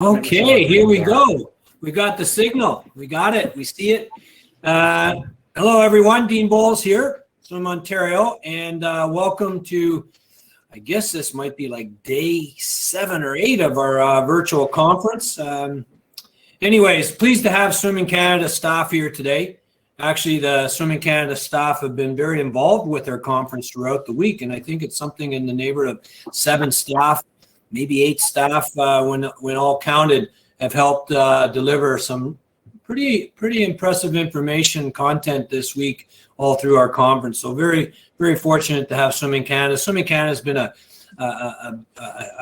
Okay, here we go. We got the signal. We got it. We see it. Hello, everyone. Dean Boles here from Ontario, and welcome to, I guess this might be like day 7 or 8 of our virtual conference. Anyways, pleased to have Swimming Canada staff here today. Actually, the Swimming Canada staff have been very involved with our conference throughout the week, and I think it's something in the neighborhood of 7 staff, maybe 8 staff when all counted, have helped deliver some pretty impressive information content this week all through our conference. So very fortunate to have Swimming Canada. Swimming Canada has been a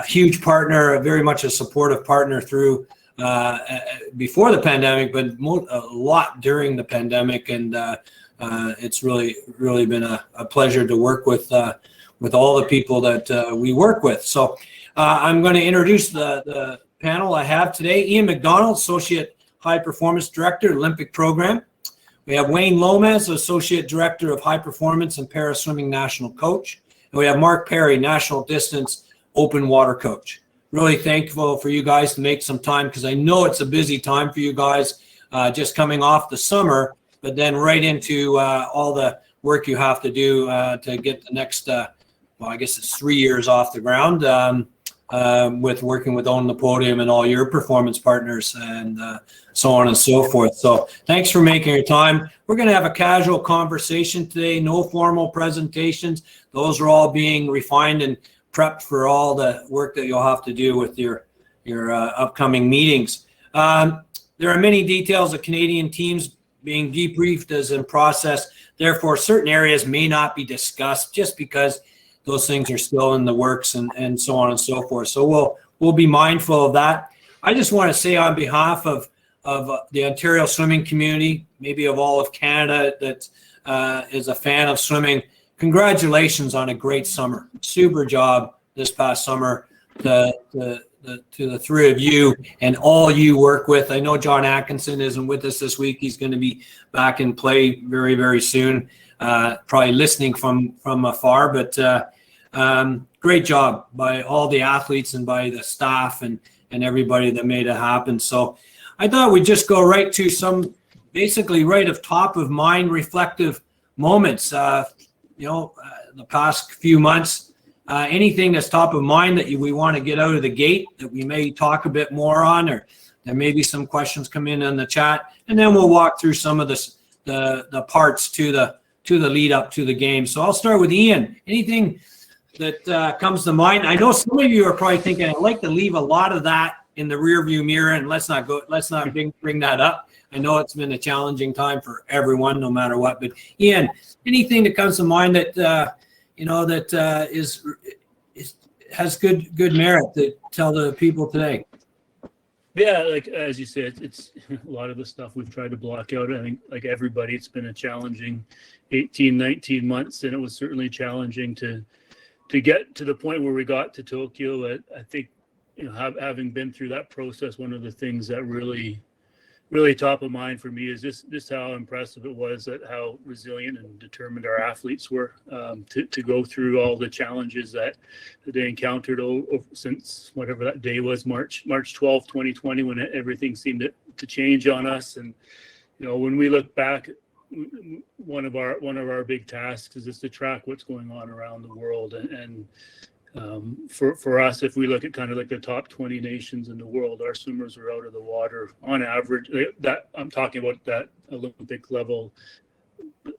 huge partner, very much a supportive partner through before the pandemic, but a lot during the pandemic, and it's really been a pleasure to work with all the people that we work with. So I'm going to introduce the panel I have today. Iain McDonald, Associate High Performance Director, Olympic Program. We have Wayne Lomas, Associate Director of High Performance and Para Swimming National Coach. And we have Mark Perry, National Distance Open Water Coach. Really thankful for you guys to make some time, because I know it's a busy time for you guys, just coming off the summer, but then right into all the work you have to do to get the next, well, I guess it's 3 years off the ground, with working with Own the Podium and all your performance partners and so on and so forth. So thanks for making your time. We're going to have a casual conversation today, no formal presentations. Those are all being refined and prepped for all the work that you'll have to do with your upcoming meetings. There are many details of Canadian teams being debriefed as in process. Therefore, certain areas may not be discussed just because those things are still in the works and so on and so forth. So we'll be mindful of that. I just want to say on behalf of the Ontario swimming community, maybe of all of Canada that is a fan of swimming, congratulations on a great summer. Super job this past summer to the three of you and all you work with. I know John Atkinson isn't with us this week. He's going to be back in play very soon, probably listening from afar, but great job by all the athletes and by the staff and everybody that made it happen. So I thought we'd just go right to some basically right of top of mind reflective moments. The past few months, anything that's top of mind that we want to get out of the gate that we may talk a bit more on, or there may be some questions come in the chat, and then we'll walk through some of the parts to the lead up to the game. So I'll start with Iain. Anything that comes to mind? I know some of you are probably thinking, I'd like to leave a lot of that in the rear view mirror, and let's not bring that up. I know it's been a challenging time for everyone, no matter what. But Iain, anything that comes to mind that has good merit to tell the people today? Yeah, like as you said, it's a lot of the stuff we've tried to block out. I think, like everybody, it's been a challenging 18, 19 months, and it was certainly challenging to get to the point where we got to Tokyo. I think, having been through that process, one of the things that really top of mind for me is just how impressive it was at how resilient and determined our athletes were to go through all the challenges that they encountered since whatever that day was, March 12th, 2020, when everything seemed to change on us. And when we look back, one of our big tasks is just to track what's going on around the world. And for us, if we look at kind of like the top 20 nations in the world, our swimmers are out of the water on average. That I'm talking about that Olympic level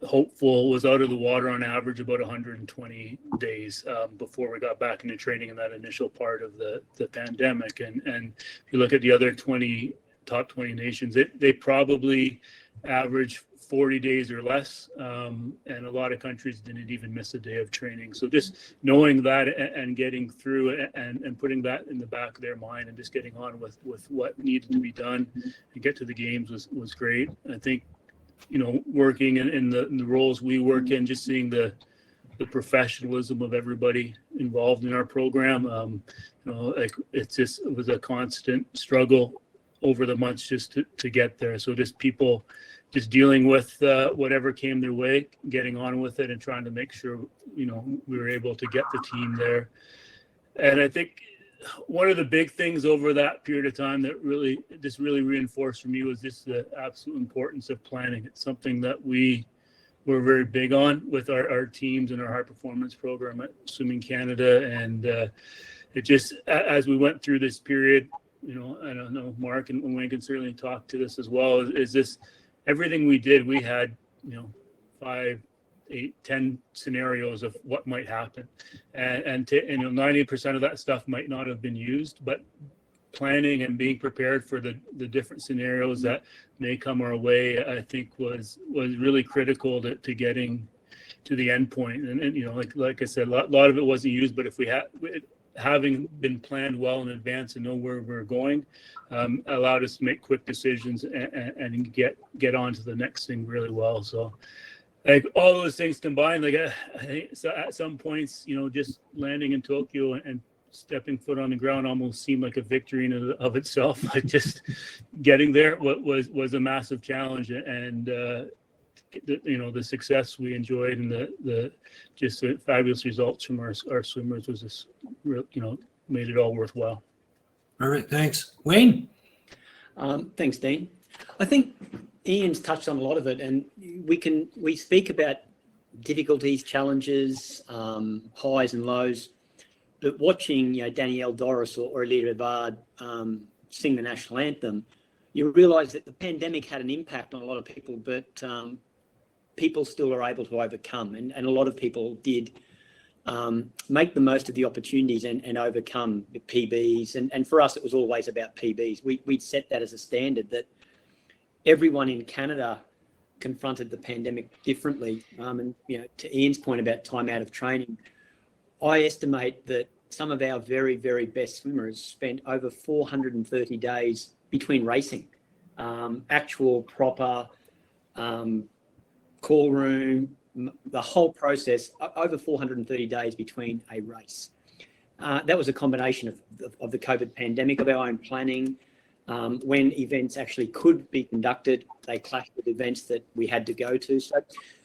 hopeful was out of the water on average about 120 days before we got back into training in that initial part of the pandemic. And if you look at the other top 20 nations, they probably average 40 days or less, and a lot of countries didn't even miss a day of training. So just knowing that and getting through it and putting that in the back of their mind and just getting on with what needed to be done and get to the games was great. I think, working in the roles we work in, just seeing the professionalism of everybody involved in our program, it was a constant struggle over the months just to get there. So just people just dealing with whatever came their way, getting on with it, and trying to make sure we were able to get the team there. And I think one of the big things over that period of time that really reinforced for me was just the absolute importance of planning. It's something that we're very big on with our teams and our high performance program at Swimming Canada. And it just, as we went through this period, I don't know, Mark and Wayne can certainly talk to this as well, is this, everything we did, we had, 5, 8, 10 scenarios of what might happen. And 90% of that stuff might not have been used, but planning and being prepared for the different scenarios that may come our way, I think was really critical to getting to the end point. And like I said, a lot of it wasn't used, but if we had, having been planned well in advance and know where we're going, allowed us to make quick decisions and get on to the next thing really well. So like all those things combined, like I think so at some points, just landing in Tokyo and stepping foot on the ground almost seemed like a victory in and of itself. Like just getting there was a massive challenge, and the success we enjoyed and the fabulous results from our swimmers was just made it all worthwhile. All right, thanks. Wayne? Thanks, Dean. I think Iain's touched on a lot of it, and we speak about difficulties, challenges, highs and lows. But watching Danielle Doris or Alida Bard sing the national anthem, you realise that the pandemic had an impact on a lot of people, but people still are able to overcome, and a lot of people did make the most of the opportunities and overcome the PBs. And for us, it was always about PBs. We'd set that as a standard that everyone in Canada confronted the pandemic differently. And to Iain's point about time out of training, I estimate that some of our very, very best swimmers spent over 430 days between racing, actual proper call room, the whole process, over 430 days between a race. That was a combination of the COVID pandemic, of our own planning. When events actually could be conducted, they clashed with events that we had to go to. So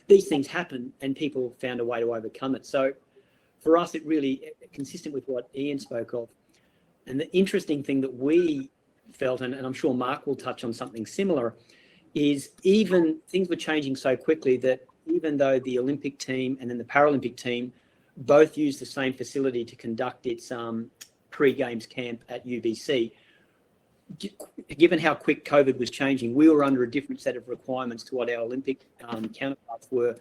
these things happen and people found a way to overcome it. So for us, it really, consistent with what Iain spoke of. And the interesting thing that we felt, and I'm sure Mark will touch on something similar, is even things were changing so quickly that even though the Olympic team and then the Paralympic team both used the same facility to conduct its pre-games camp at UBC, given how quick COVID was changing, we were under a different set of requirements to what our Olympic counterparts were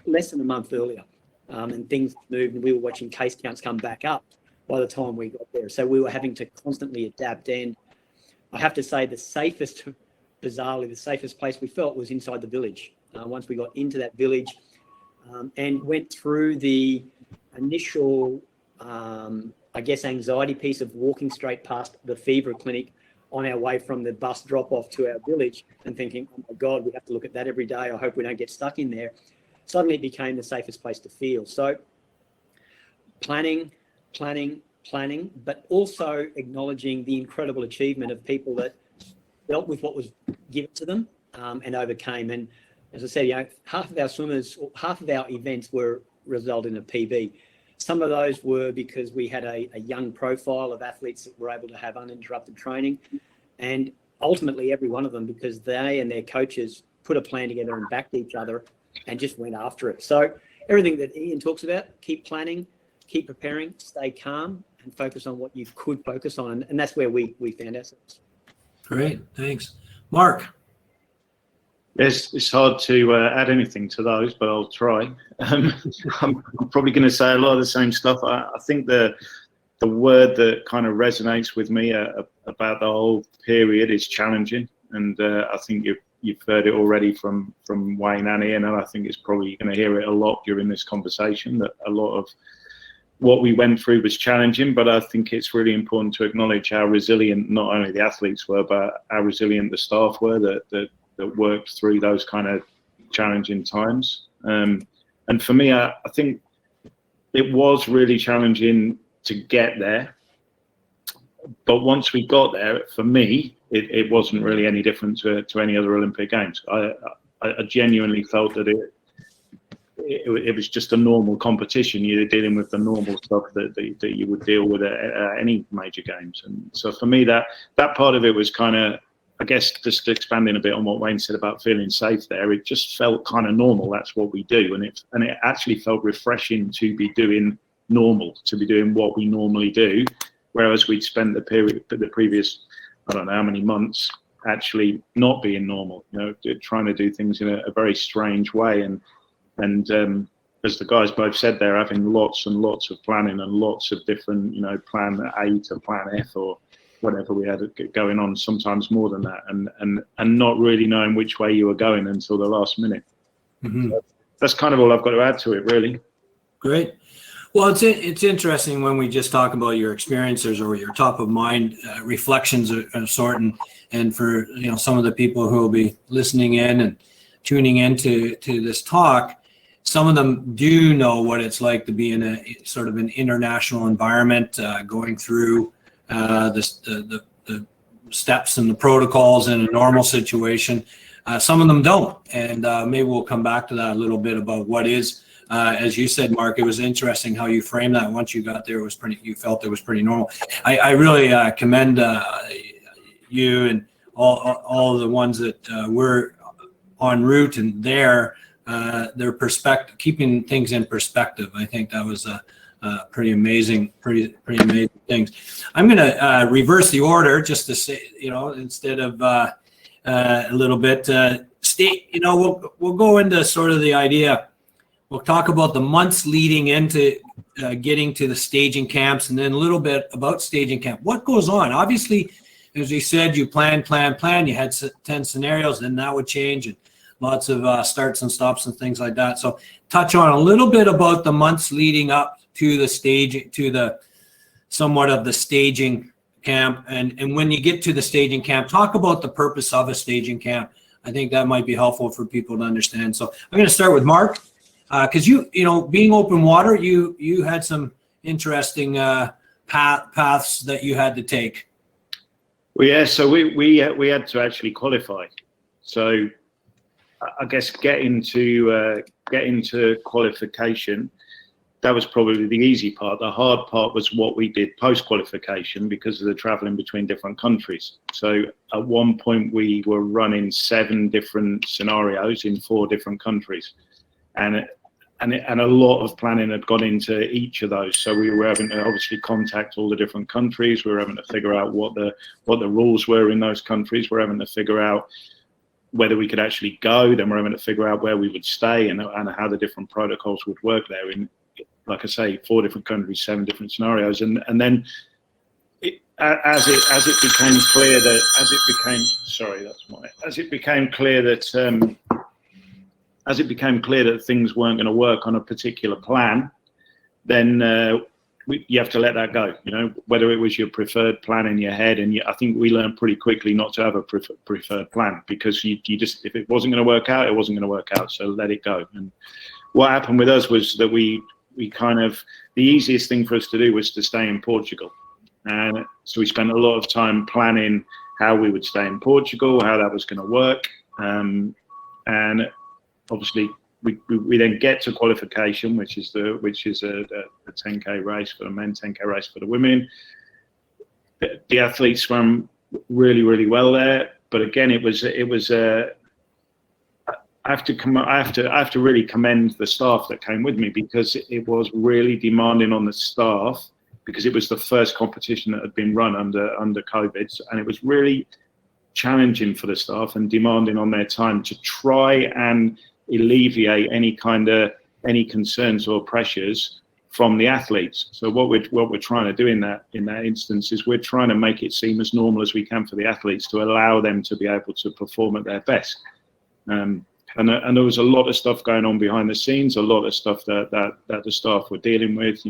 less than a month earlier. And things moved, and we were watching case counts come back up by the time we got there. So we were having to constantly adapt. And I have to say bizarrely, the safest place we felt was inside the village. Once we got into that village and went through the initial, anxiety piece of walking straight past the fever clinic on our way from the bus drop-off to our village and thinking, oh my God, we have to look at that every day. I hope we don't get stuck in there. Suddenly it became the safest place to feel. So planning, but also acknowledging the incredible achievement of people that dealt with what was given to them and overcame. And as I said, half of our events were resulted in a PB. Some of those were because we had a young profile of athletes that were able to have uninterrupted training, and ultimately every one of them because they and their coaches put a plan together and backed each other and just went after it. So everything that Iain talks about, keep planning, keep preparing, stay calm and focus on what you could focus on. And that's where we found ourselves. Great, thanks. Mark? It's hard to add anything to those, but I'll try. I'm probably going to say a lot of the same stuff. I think the word that kind of resonates with me about the whole period is challenging. And I think you've heard it already from Wayne and Iain, and I think it's probably going to hear it a lot during this conversation, that a lot of what we went through was challenging, but I think it's really important to acknowledge how resilient not only the athletes were, but how resilient the staff were that worked through those kind of challenging times. And for me, I think it was really challenging to get there. But once we got there, for me, it wasn't really any different to any other Olympic Games. I genuinely felt that it was just a normal competition. You're dealing with the normal stuff that you would deal with at any major games. And so for me, that part of it was kind of, I guess, just expanding a bit on what Wayne said about feeling safe there. It just felt kind of normal. That's what we do, and it actually felt refreshing to be doing normal, to be doing what we normally do, whereas we'd spent the previous, I don't know how many months, actually not being normal, trying to do things in a very strange way. And as the guys both said, they're having lots and lots of planning and lots of different, plan A to plan F or whatever we had going on, sometimes more than that, and not really knowing which way you were going until the last minute. Mm-hmm. So that's kind of all I've got to add to it, really. Great. Well, it's interesting when we just talk about your experiences or your top of mind reflections of a sort, and for some of the people who will be listening in and tuning into this talk, some of them do know what it's like to be in a sort of an international environment, going through the steps and the protocols in a normal situation. Some of them don't, and maybe we'll come back to that a little bit about what is. As you said, Mark, it was interesting how you framed that. Once you got there, you felt it was pretty normal. I really commend you and all the ones that were en route and their perspective, keeping things in perspective. I think that was pretty amazing things. I'm going to reverse the order just to say, instead of a little bit. We'll go into sort of the idea. We'll talk about the months leading into getting to the staging camps, and then a little bit about staging camp. What goes on? Obviously, as we said, you plan. You had 10 scenarios, then that would change, and lots of starts and stops and things like that. So touch on a little bit about the months leading up to the stage, to the somewhat of the staging camp. And when you get to the staging camp, talk about the purpose of a staging camp. I think that might be helpful for people to understand. So I'm going to start with Mark. Because being open water, you had some interesting paths that you had to take. Well, yeah. So we had to actually qualify. So I guess getting to qualification, that was probably the easy part. The hard part was what we did post qualification because of the traveling between different countries. So at one point we were running 7 different scenarios in 4 different countries. And a lot of planning had gone into each of those. So we were having to obviously contact all the different countries. We were having to figure out what the rules were in those countries. We're having to figure out whether we could actually go. Then we're having to figure out where we would stay and how the different protocols would work there. In, like I say, 4 different countries, 7 different scenarios, and then as it became clear that things weren't going to work on a particular plan, then you have to let that go. Whether it was your preferred plan in your head, and I think we learned pretty quickly not to have a preferred plan, because you just, if it wasn't going to work out, it wasn't going to work out. So let it go. And what happened with us was that we kind of, the easiest thing for us to do was to stay in Portugal, and so we spent a lot of time planning how we would stay in Portugal, how that was going to work, and obviously, we then get to qualification, which is a 10K race for the men, 10K race for the women. The athletes swam really, really well there, but again, it was. I have to really commend the staff that came with me, because it was really demanding on the staff, because it was the first competition that had been run under COVID, and it was really challenging for the staff and demanding on their time to try and alleviate any concerns or pressures from the athletes. So what we're trying to do in that instance is we're trying to make it seem as normal as we can for the athletes, to allow them to be able to perform at their best. And there was a lot of stuff going on behind the scenes, a lot of stuff that the staff were dealing with.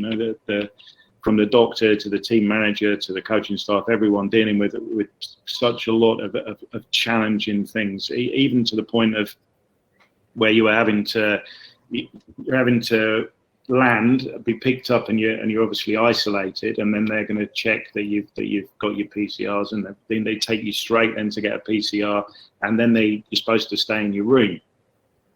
From the doctor to the team manager to the coaching staff, everyone dealing with such a lot of challenging things, even to the point of where you're having to land, be picked up, and you're obviously isolated, and then they're going to check that you've got your PCRs, and then they take you straight then to get a PCR, and then you're supposed to stay in your room.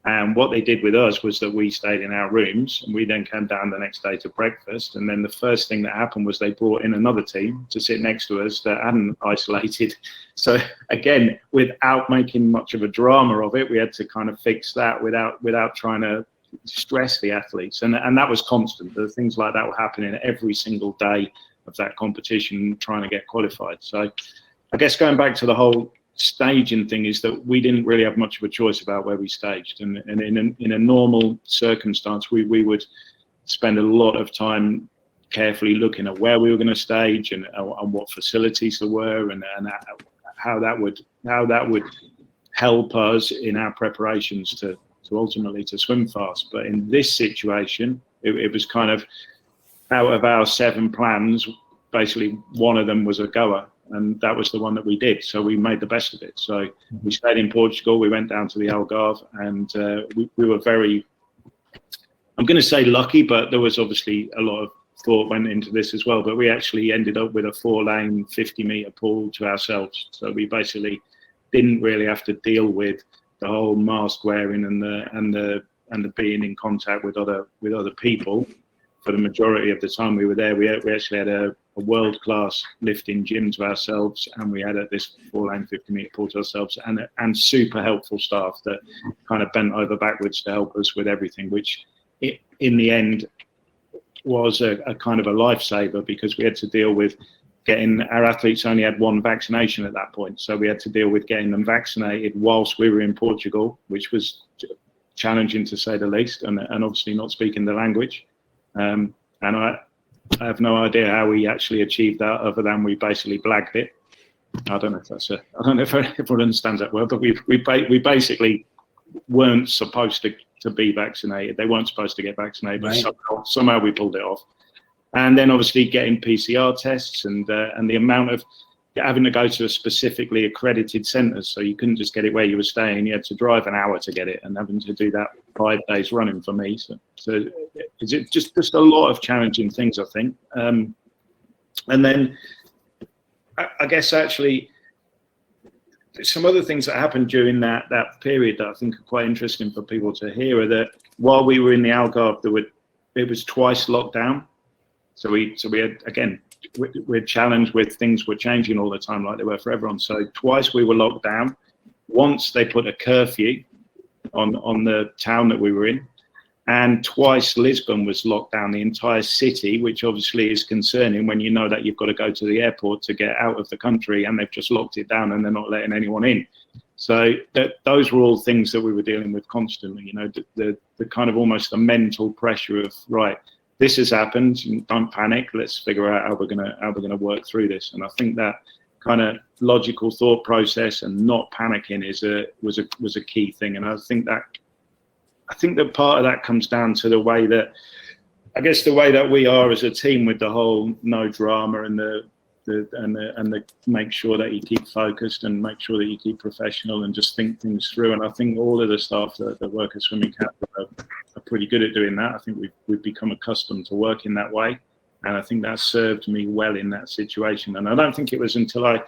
And what they did with us was that we stayed in our rooms, and we then came down the next day to breakfast. And then the first thing that happened was they brought in another team to sit next to us that hadn't isolated. So again, without making much of a drama of it, we had to kind of fix that without trying to stress the athletes. And that was constant. There were things like that were happening every single day of that competition, trying to get qualified. So I guess going back to the whole staging thing is that we didn't really have much of a choice about where we staged, and in a normal circumstance we would spend a lot of time carefully looking at where we were going to stage and what facilities there were, and how that would help us in our preparations to ultimately to swim fast. But in this situation, it was kind of, out of our 7 plans, basically one of them was a goer, and that was the one that we did. So we made the best of it. So we stayed in Portugal, we went down to the Algarve, and we were very, I'm going to say lucky, but there was obviously a lot of thought went into this as well. But we actually ended up with a 4-lane 50-meter pool to ourselves. So we basically didn't really have to deal with the whole mask wearing and the being in contact with other people. For the majority of the time we were there, we actually had a world-class lifting gym to ourselves, and we had this 4-lane 50-meter pool to ourselves, and super helpful staff that kind of bent over backwards to help us with everything, which in the end was a kind of a lifesaver, because we had to deal with getting, our athletes only had 1 vaccination at that point, so we had to deal with getting them vaccinated whilst we were in Portugal, which was challenging to say the least, and obviously not speaking the language. And I have no idea how we actually achieved that, other than we basically blagged it. I don't know if I don't know if everyone understands that word, but we basically weren't supposed to be vaccinated. They weren't supposed to get vaccinated, but right. somehow we pulled it off. And then obviously getting PCR tests and the amount of having to go to a specifically accredited centres, so you couldn't just get it where you were staying. You had to drive an hour to get it, and having to do that 5 days running for me. So it's just a lot of challenging things, I think. And then I guess actually some other things that happened during that period that I think are quite interesting for people to hear are that while we were in the Algarve, it was twice locked down. So we had, again, we're challenged with things were changing all the time, like they were for everyone. So twice we were locked down. Once they put a curfew on the town that we were in, and twice Lisbon was locked down, the entire city, which obviously is concerning when you know that you've got to go to the airport to get out of the country, and they've just locked it down and they're not letting anyone in. So those were all things that we were dealing with constantly. You know, the kind of almost the mental pressure of, right, this has happened, don't panic, let's figure out how we're gonna work through this. And I think that kind of logical thought process and not panicking was a key thing. And I think that part of that comes down to the way that, I guess, the way that we are as a team, with the whole no drama and the make sure that you keep focused and make sure that you keep professional and just think things through. And I think all of the staff that work at Swimming Cap are pretty good at doing that. I think we've become accustomed to working that way, and I think that served me well in that situation. And I don't think it was until I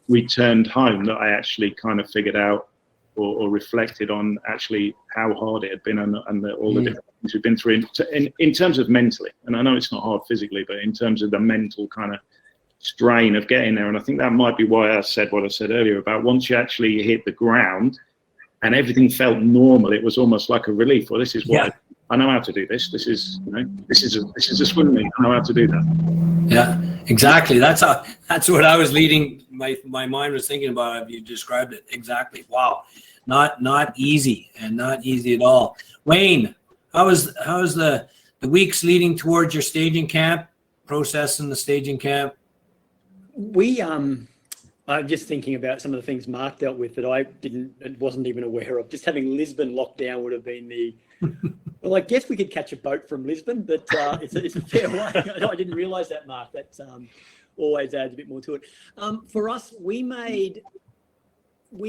returned home that I actually kind of figured out or reflected on actually how hard it had been and all the different things we've been through in terms of mentally. And I know it's not hard physically, but in terms of the mental kind of strain of getting there. And I think that might be why I said what I said earlier about once you actually hit the ground and everything felt normal, it was almost like a relief. Well, this is what I know how to do this. This is, you know, this is a swim meet. I know how to do that. Yeah, exactly. That's what I was leading. My mind was thinking about. You described it exactly. Wow, not easy, and not easy at all. Wayne, how was the weeks leading towards your staging camp, process in the staging camp? I'm just thinking about some of the things Mark dealt with that I wasn't even aware of. Just having Lisbon locked down would have been well, I guess we could catch a boat from Lisbon, but it's a fair way. I didn't realise that, Mark. That always adds a bit more to it. For us, we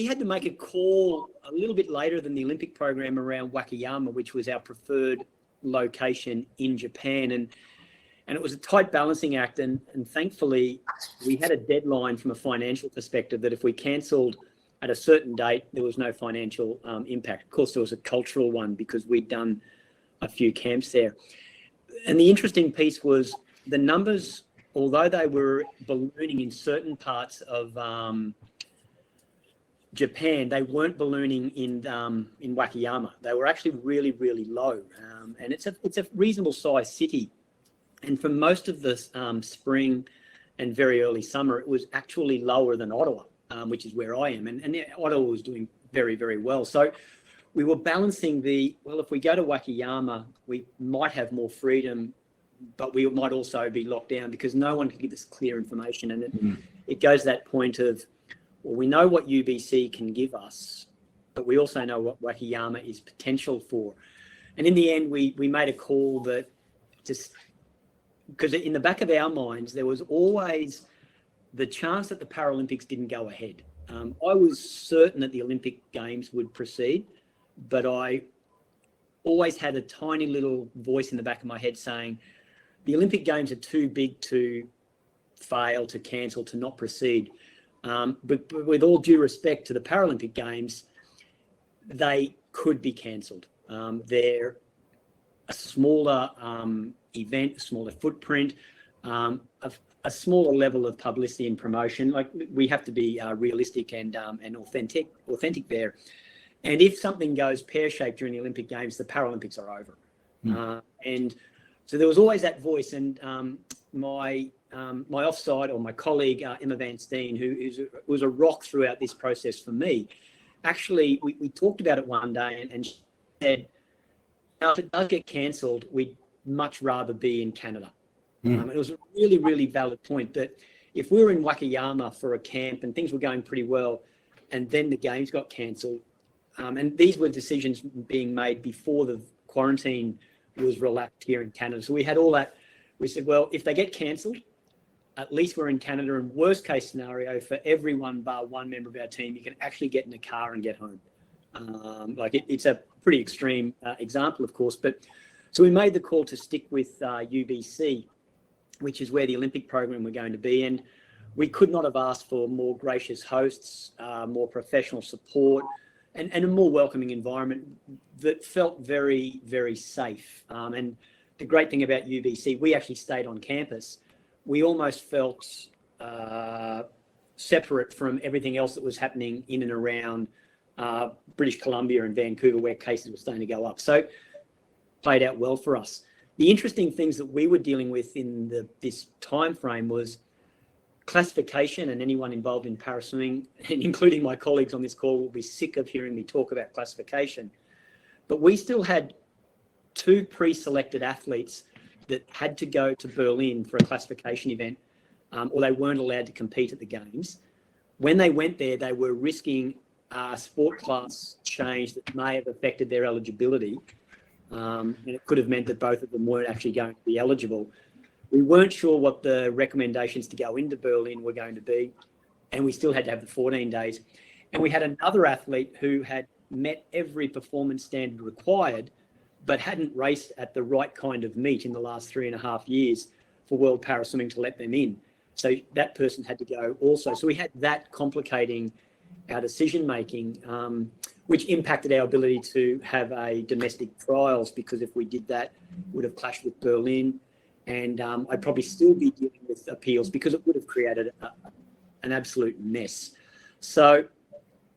had to make a call a little bit later than the Olympic program around Wakayama, which was our preferred location in Japan. And it was a tight balancing act. And thankfully, we had a deadline from a financial perspective that if we cancelled at a certain date, there was no financial impact. Of course, there was a cultural one because we'd done a few camps there. And the interesting piece was the numbers, although they were ballooning in certain parts of Japan, they weren't ballooning in Wakayama. They were actually really, really low. And it's a reasonable sized city. And for most of the spring and very early summer, it was actually lower than Ottawa, which is where I am. And Ottawa was doing very, very well. So we were balancing if we go to Wakayama, we might have more freedom, but we might also be locked down because no one can give us clear information. And it goes to that point of, well, we know what UBC can give us, but we also know what Wakayama is potential for. And in the end, we made a call that just, because in the back of our minds, there was always the chance that the Paralympics didn't go ahead. I was certain that the Olympic Games would proceed, but I always had a tiny little voice in the back of my head saying, the Olympic Games are too big to fail, to cancel, to not proceed. But with all due respect to the Paralympic Games, they could be cancelled. They're a smaller event, a smaller footprint, a smaller level of publicity and promotion. Like, we have to be realistic and authentic there. And if something goes pear-shaped during the Olympic Games, the Paralympics are over. And so there was always that voice. And my offside, or my colleague, Emma Van Steen, who was a rock throughout this process for me, actually, we talked about it one day and she said, if it does get cancelled, we'd much rather be in Canada. It was a really, really valid point that if we were in Wakayama for a camp and things were going pretty well, and then the games got cancelled, and these were decisions being made before the quarantine was relaxed here in Canada. So we had all that. We said, well, if they get cancelled, at least we're in Canada. And worst case scenario, for everyone bar one member of our team, you can actually get in a car and get home. It's a pretty extreme example, of course. But so we made the call to stick with UBC, which is where the Olympic program we're going to be. And we could not have asked for more gracious hosts, more professional support, and a more welcoming environment that felt very, very safe. And the great thing about UBC, we actually stayed on campus. We almost felt separate from everything else that was happening in and around British Columbia and Vancouver, where cases were starting to go up. So played out well for us. The interesting things that we were dealing with in this time frame was classification, and anyone involved in paraswimming, and including my colleagues on this call, will be sick of hearing me talk about classification. But we still had 2 pre-selected athletes that had to go to Berlin for a classification event, or they weren't allowed to compete at the Games. When they went there, they were risking a sport class change that may have affected their eligibility. And it could have meant that both of them weren't actually going to be eligible. We weren't sure what the recommendations to go into Berlin were going to be, and we still had to have the 14 days. And we had another athlete who had met every performance standard required, but hadn't raced at the right kind of meet in the last 3.5 years for World Paraswimming to let them in. So that person had to go also. So we had that complicating our decision-making, which impacted our ability to have a domestic trials, because if we did that, it would have clashed with Berlin. And I'd probably still be dealing with appeals because it would have created an absolute mess. So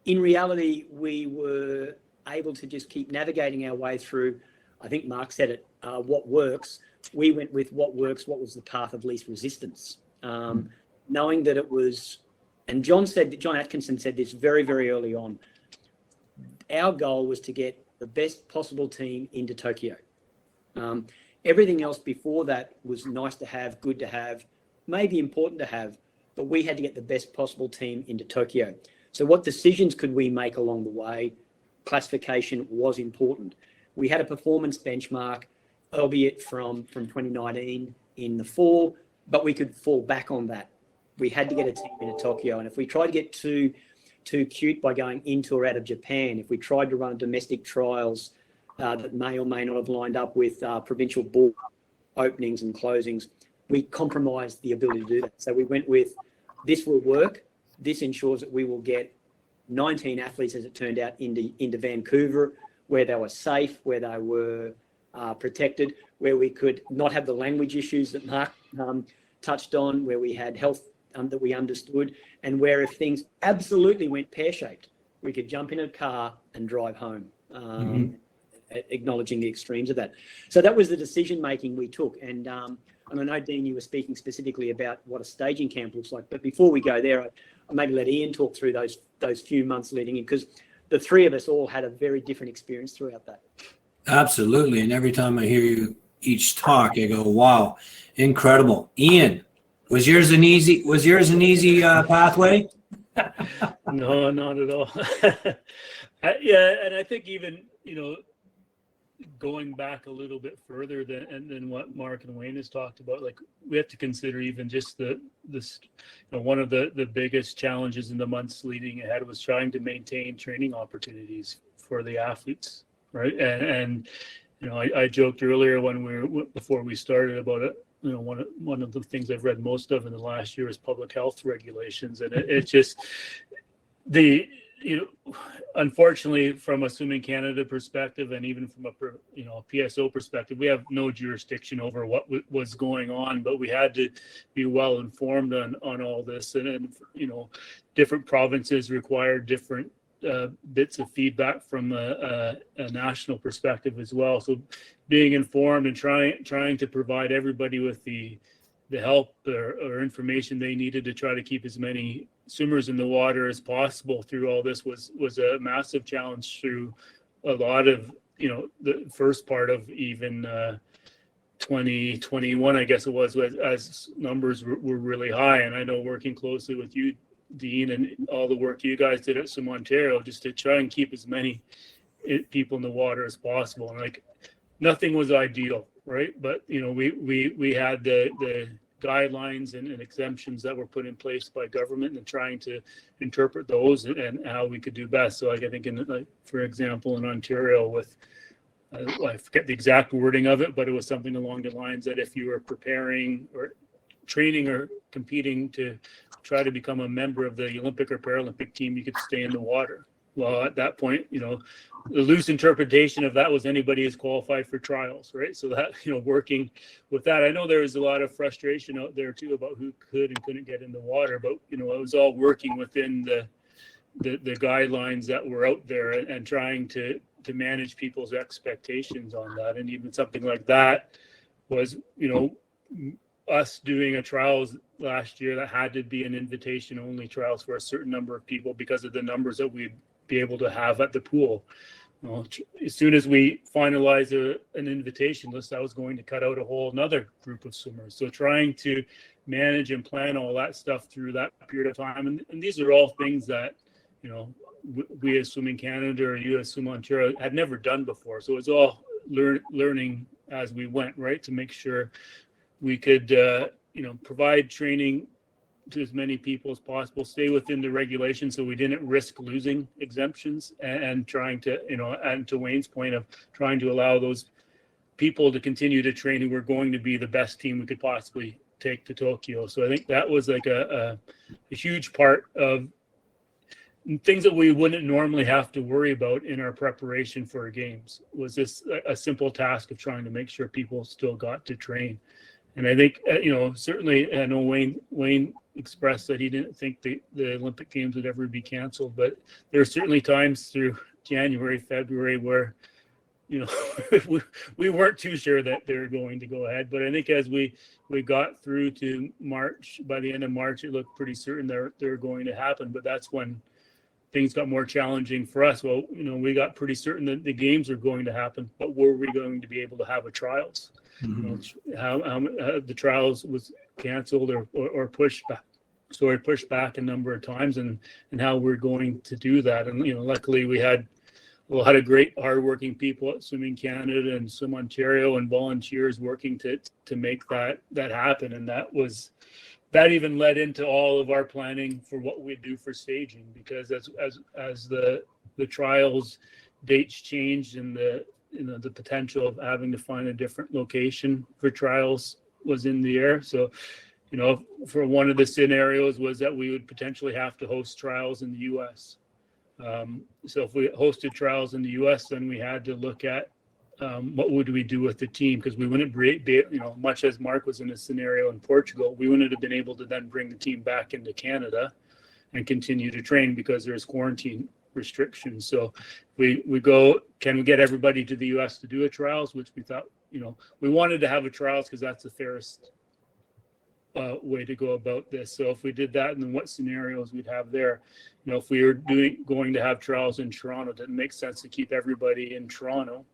in reality, we were able to just keep navigating our way through. I think Mark said it, what works. We went with what works, what was the path of least resistance, knowing that it was, and John Atkinson said this very, very early on, our goal was to get the best possible team into Tokyo. Everything else before that was nice to have, good to have, maybe important to have, but we had to get the best possible team into Tokyo. So what decisions could we make along the way? Classification was important. We had a performance benchmark, albeit from 2019 in the fall, but we could fall back on that. We had to get a team into Tokyo. And if we tried to get too cute by going into or out of Japan, if we tried to run domestic trials that may or may not have lined up with provincial board openings and closings, we compromised the ability to do that. So we went with, this will work. This ensures that we will get 19 athletes, as it turned out, into Vancouver, where they were safe, where they were protected, where we could not have the language issues that Mark touched on, where we had health that we understood, and where if things absolutely went pear-shaped, we could jump in a car and drive home, acknowledging the extremes of that. So that was the decision-making we took. And I know, Dean, you were speaking specifically about what a staging camp looks like. But before we go there, I maybe let Iain talk through those few months leading in, because the three of us all had a very different experience throughout that. Absolutely. And every time I hear you each talk, I go, wow, incredible. Iain, was yours an easy pathway? No, not at all. Yeah, and I think even, going back a little bit further than what Mark and Wayne has talked about, like we have to consider even just one of the biggest challenges in the months leading ahead was trying to maintain training opportunities for the athletes, right? And I joked earlier before we started about it. One of the things I've read most of in the last year is public health regulations, and it's just unfortunately, from a Swimming Canada perspective, and even from a PSO perspective, we have no jurisdiction over what was going on, but we had to be well informed on all this, and different provinces required different bits of feedback from a national perspective as well. So being informed and trying to provide everybody with the help or information they needed to try to keep as many swimmers in the water as possible through all this was a massive challenge through a lot of the first part of even 2021, I guess it was, as numbers were really high. And I know, working closely with you, Dean, and all the work you guys did at Swim Ontario, just to try and keep as many people in the water as possible. And like, nothing was ideal, right? But we had the guidelines and exemptions that were put in place by government, and trying to interpret those and how we could do best. So like, I think for example, in Ontario with I forget the exact wording of it, but it was something along the lines that if you were preparing or training or competing to try to become a member of the Olympic or Paralympic team, you could stay in the water. Well, at that point, the loose interpretation of that was anybody is qualified for trials, right? So that, working with that, I know there was a lot of frustration out there too about who could and couldn't get in the water, but it was all working within the guidelines that were out there, and trying to manage people's expectations on that. And even something like that was, us doing a trials last year that had to be an invitation only trials for a certain number of people because of the numbers that we'd be able to have at the pool. As soon as we finalized an invitation list, I was going to cut out a whole another group of swimmers. So trying to manage and plan all that stuff through that period of time. And these are all things that, we as Swimming Canada or you as Swim Ontario had never done before. So it's all learning as we went, right? To make sure we could, provide training to as many people as possible, stay within the regulations so we didn't risk losing exemptions, and trying to, and to Wayne's point of trying to allow those people to continue to train who were going to be the best team we could possibly take to Tokyo. So I think that was like a huge part of things that we wouldn't normally have to worry about in our preparation for games. Was this a simple task of trying to make sure people still got to train. And I think, certainly, I know Wayne expressed that he didn't think the Olympic Games would ever be canceled, but there are certainly times through January, February where, we weren't too sure that they were going to go ahead. But I think as we got through to March, by the end of March, it looked pretty certain they're going to happen. But that's when things got more challenging for us. Well, we got pretty certain that the games were going to happen, but were we going to be able to have a trials? Mm-hmm. How the trials was canceled or pushed back. So it pushed back a number of times, and how we're going to do that. And luckily we had a lot of great hardworking people at Swimming Canada and Swim Ontario and volunteers working to make that happen. And that even led into all of our planning for what we do for staging, because as the trials dates changed and the potential of having to find a different location for trials was in the air. So, for one of the scenarios was that we would potentially have to host trials in the US. So if we hosted trials in the U.S., then we had to look at what would we do with the team, because we wouldn't be, much as Mark was in a scenario in Portugal, we wouldn't have been able to then bring the team back into Canada and continue to train because there's quarantine restrictions. So we go, can we get everybody to the U.S. to do a trials, which we thought, we wanted to have a trials because that's the fairest way to go about this. So if we did that, and then what scenarios we'd have there, if we were going to have trials in Toronto, it didn't make sense to keep everybody in Toronto,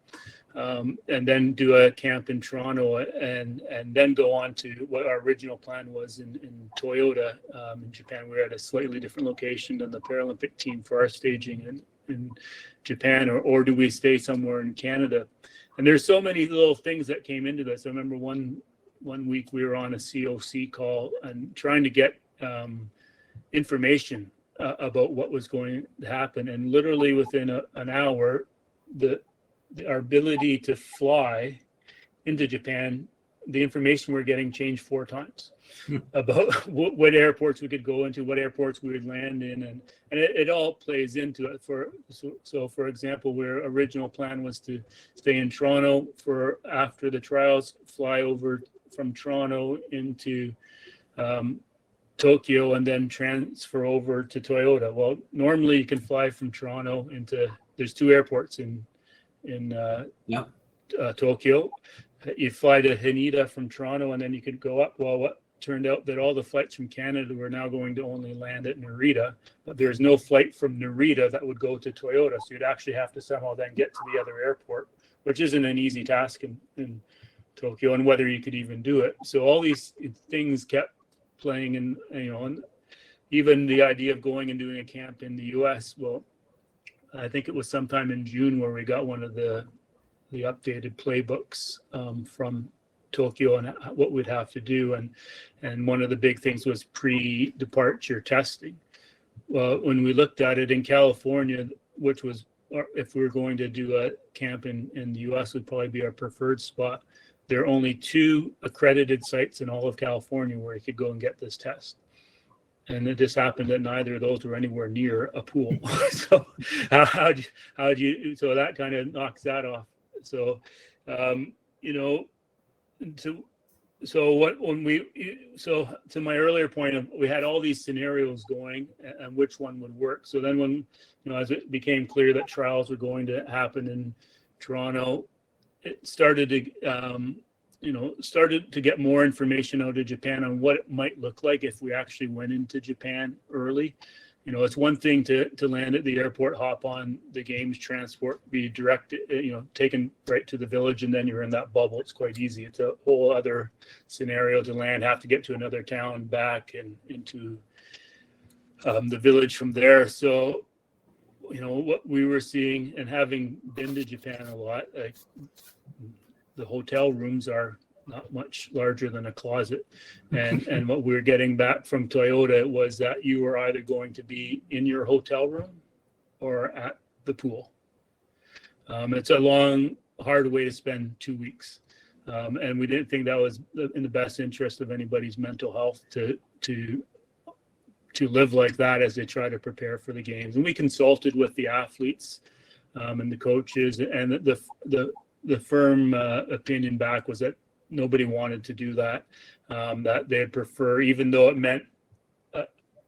and then do a camp in Toronto, and then go on to what our original plan was in Toyota in Japan. We were at a slightly different location than the Paralympic team for our staging in Japan, or do we stay somewhere in Canada? And there's so many little things that came into this. I remember one week we were on a COC call and trying to get information about what was going to happen, and literally within an hour, our ability to fly into Japan, the information we're getting changed 4 times about what airports we could go into, what airports we would land in, and it all plays into it. So for example, our original plan was to stay in Toronto for after the trials, fly over from Toronto into Tokyo, and then transfer over to Toyota. Well, normally you can fly from Toronto there's 2 airports in Tokyo. You fly to Haneda from Toronto, and then you could go up. Well, what turned out that all the flights from Canada were now going to only land at Narita, but there's no flight from Narita that would go to Toyota. So you'd actually have to somehow then get to the other airport, which isn't an easy task in Tokyo, and whether you could even do it. So all these things kept playing, and and even the idea of going and doing a camp in the US. Well, I think it was sometime in June where we got one of the updated playbooks from Tokyo and what we'd have to do, and one of the big things was pre-departure testing. Well, when we looked at it in California, which was, if we were going to do a camp in the US, would probably be our preferred spot. There are only 2 accredited sites in all of California where you could go and get this test. And it just happened that neither of those were anywhere near a pool. So so that kind of knocks that off. So, to my earlier point, we had all these scenarios going and which one would work. So then when, as it became clear that trials were going to happen in Toronto, it started to get more information out of Japan on what it might look like if we actually went into Japan early. It's one thing to land at the airport, hop on the games transport, be directed, taken right to the village, and then you're in that bubble. It's quite easy. It's a whole other scenario to land, have to get to another town, back and into the village from there. So, what we were seeing, and having been to Japan a lot, like, the hotel rooms are not much larger than a closet, and what we were getting back from Toyota was that you were either going to be in your hotel room or at the pool. It's a long, hard way to spend 2 weeks, and we didn't think that was in the best interest of anybody's mental health to live like that as they try to prepare for the games. And we consulted with the athletes and the coaches, and the firm opinion back was that nobody wanted to do that, that they'd prefer, even though it meant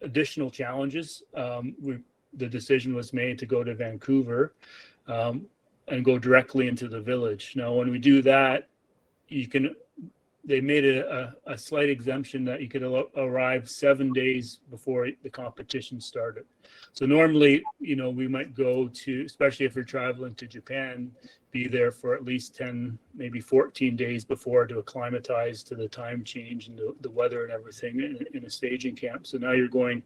additional challenges, the decision was made to go to Vancouver and go directly into the village. Now, when we do that, they made a slight exemption that you could arrive 7 days before the competition started. So normally, we might go to, especially if you're traveling to Japan, be there for at least 10, maybe 14 days before to acclimatize to the time change and the weather and everything in a staging camp. So now you're going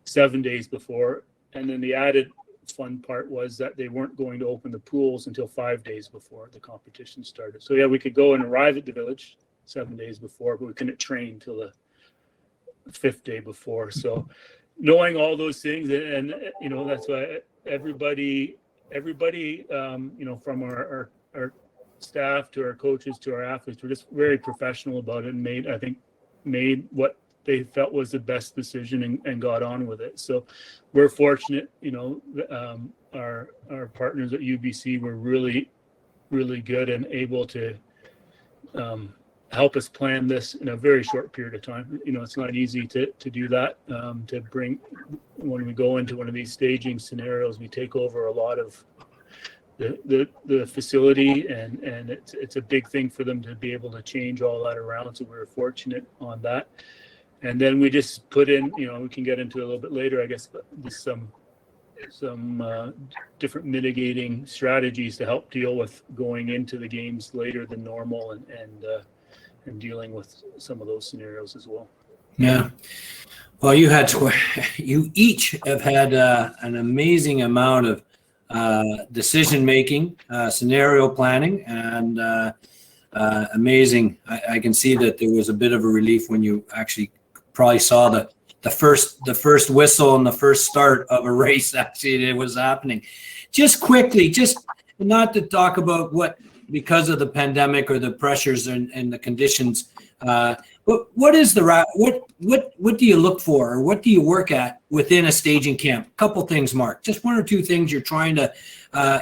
7 days before. And then the added fun part was that they weren't going to open the pools until 5 days before the competition started. So yeah, we could go and arrive at the village 7 days before, but we couldn't train till the 5th day before. So knowing all those things, and that's why everybody from our staff to our coaches to our athletes, were just very professional about it, and made what they felt was the best decision and got on with it. So we're fortunate, our partners at UBC were really, really good and able to help us plan this in a very short period of time. It's not easy to do that, to bring, when we go into one of these staging scenarios, we take over a lot of the facility, and it's a big thing for them to be able to change all that around. So we're fortunate on that. And then we just put in, we can get into it a little bit later, I guess, but there's some different mitigating strategies to help deal with going into the games later than normal, and dealing with some of those scenarios as well. Yeah. Well, you each have had an amazing amount of decision making, scenario planning, and amazing. I can see that there was a bit of a relief when you actually probably saw the first whistle and the first start of a race. Actually, it was happening. Just quickly, just not to talk about what, because of the pandemic or the pressures and the conditions, but what do you look for, or what do you work at within a staging camp? A couple things, Mark. Just one or two things you're trying to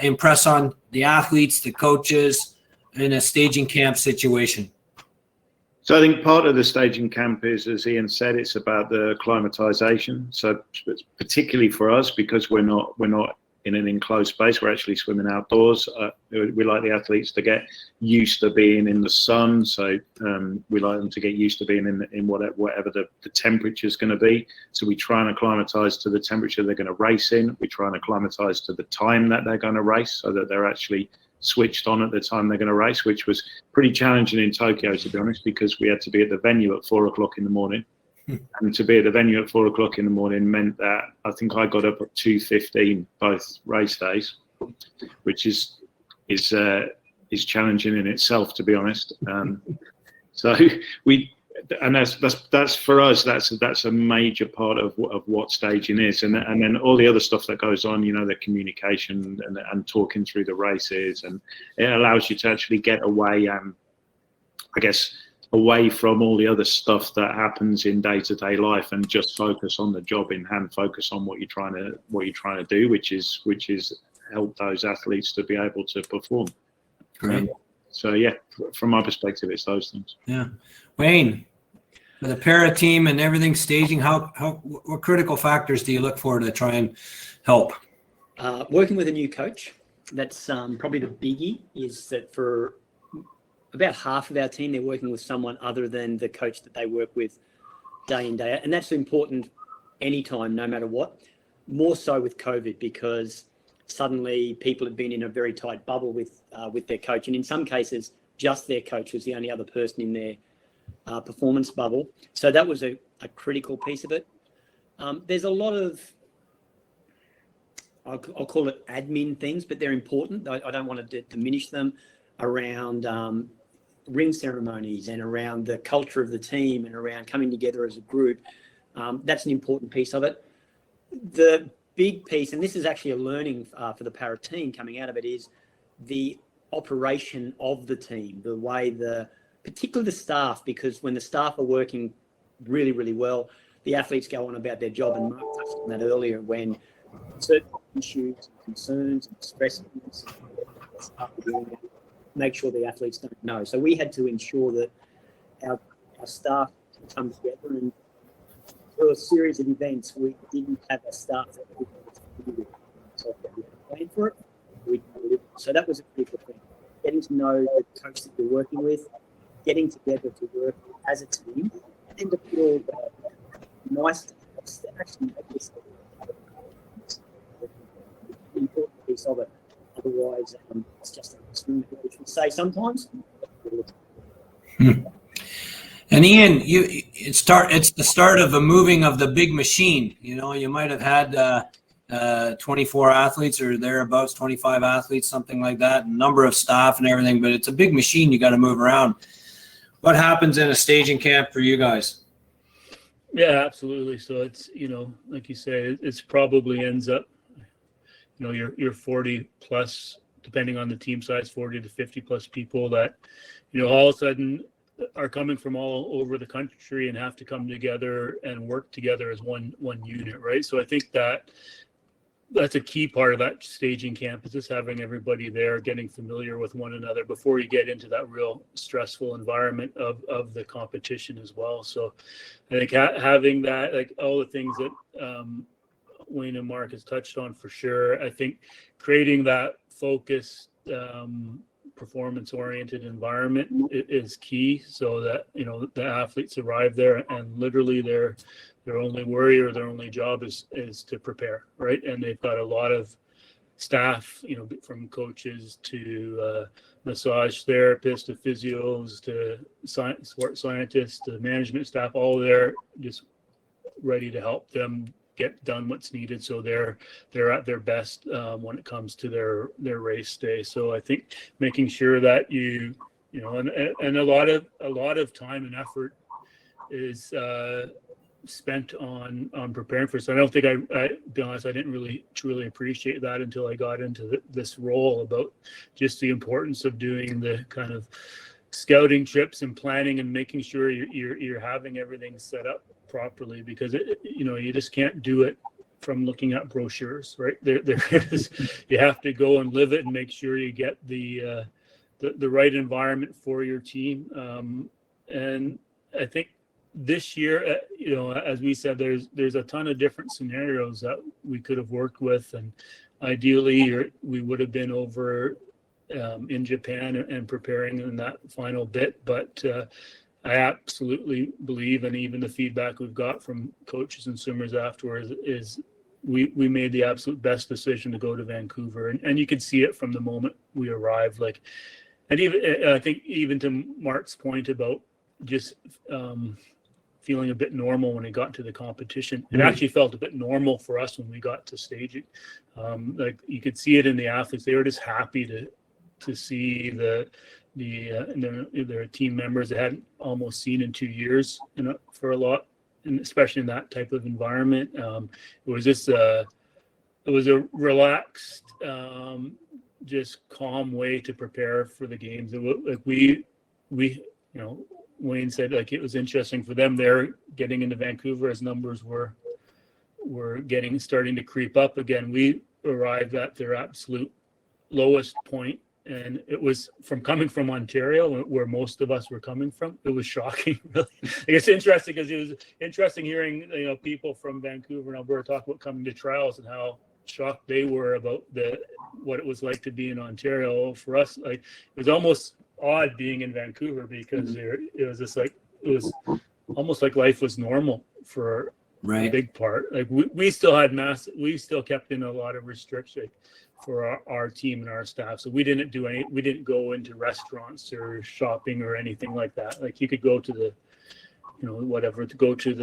impress on the athletes, the coaches, in a staging camp situation. So I think part of the staging camp is, as Iain said, it's about the acclimatization. So particularly for us, because we're not in an enclosed space, we're actually swimming outdoors. We like the athletes to get used to being in the sun. So we like them to get used to being in whatever the temperature is going to be. So we try and acclimatize to the temperature they're going to race in. We try and acclimatize to the time that they're going to race, so that they're actually switched on at the time they're going to race, which was pretty challenging in Tokyo, to be honest, because we had to be at the venue at 4 o'clock in the morning. And to be at the venue at 4 o'clock in the morning meant that I think I got up at 2:15 both race days, which is challenging in itself, to be honest. So that's for us. That's a major part of what staging is, and then all the other stuff that goes on. The communication and talking through the races, and it allows you to actually get away and, I guess, away from all the other stuff that happens in day-to-day life, and just focus on the job in hand, focus on what you're trying to do, which is help those athletes to be able to perform. Great. So yeah, from my perspective, it's those things. Yeah. Wayne, for the para team and everything staging, what critical factors do you look for to try and help? Working with a new coach, that's probably the biggie, is that for about half of our team, they're working with someone other than the coach that they work with day in, day out. And that's important anytime, no matter what. More so with COVID, because suddenly people have been in a very tight bubble with their coach. And in some cases, just their coach was the only other person in their performance bubble. So that was a critical piece of it. There's a lot of, I'll call it admin things, but they're important. I don't want to diminish them, around ring ceremonies and around the culture of the team and around coming together as a group. That's an important piece of it. The big piece, and this is actually a learning for the para team coming out of it, is the operation of the team, the way particularly the staff, because when the staff are working really, really well, the athletes go on about their job, and Mark touched on that earlier, when certain issues, concerns, and stresses, make sure the athletes don't know. So we had to ensure that our staff come together, and through a series of events, we didn't have a staff that we had to plan for it. So that was a critical thing. Getting to know the coach that you're working with, getting together to work as a team, and then to build nice stuff that actually make this an important piece of it. Otherwise, it's just a swim, which we say sometimes. And Iain, it's the start of a moving of the big machine. You might have had 24 athletes or thereabouts, 25 athletes, something like that, and number of staff and everything, but it's a big machine you got to move around. What happens in a staging camp for you guys? Yeah, absolutely. So it's, like you say, it's probably ends up, you're 40 plus, depending on the team size, 40 to 50 plus people that, all of a sudden are coming from all over the country and have to come together and work together as one unit, right? So I think that's a key part of that staging camp, is just having everybody there, getting familiar with one another before you get into that real stressful environment of the competition as well. So I think having that, like all the things that Wayne and Mark has touched on for sure, I think creating that focused, performance-oriented environment is key, so that the athletes arrive there and literally their only worry or their only job is to prepare, right? And they've got a lot of staff, from coaches to massage therapists to physios to sports scientists to management staff, all there just ready to help them get done what's needed, so they're at their best when it comes to their race day. So I think making sure that and a lot of time and effort is spent on preparing for this. I don't think I be honest, I didn't really truly appreciate that until I got into this role, about just the importance of doing the kind of scouting trips and planning and making sure you're having everything set up properly, because you just can't do it from looking at brochures, right? There is, you have to go and live it and make sure you get the right environment for your team. And I think this year, as we said, there's a ton of different scenarios that we could have worked with, and ideally we would have been over in Japan and preparing in that final bit, but I absolutely believe, and even the feedback we've got from coaches and swimmers afterwards, is we made the absolute best decision to go to Vancouver, and you could see it from the moment we arrived. And even I think, even to Mark's point about just feeling a bit normal when we got to the competition, it actually felt a bit normal for us when we got to staging. You could see it in the athletes; they were just happy to see their team members they hadn't almost seen in 2 years, for a lot, and especially in that type of environment. It was just it was a relaxed, just calm way to prepare for the games. Wayne said, it was interesting for them. They're getting into Vancouver as numbers were starting to creep up again. We arrived at their absolute lowest point. And it was coming from Ontario, where most of us were coming from. It was shocking, really. It's interesting, because it was interesting hearing people from Vancouver and Alberta talk about coming to trials and how shocked they were about what it was like to be in Ontario. For us, it was almost odd being in Vancouver, because it was just it was almost like life was normal for a big part. We still had we still kept in a lot of restrictions for our team and our staff. So we didn't go into restaurants or shopping or anything like that. You could go to the, to go to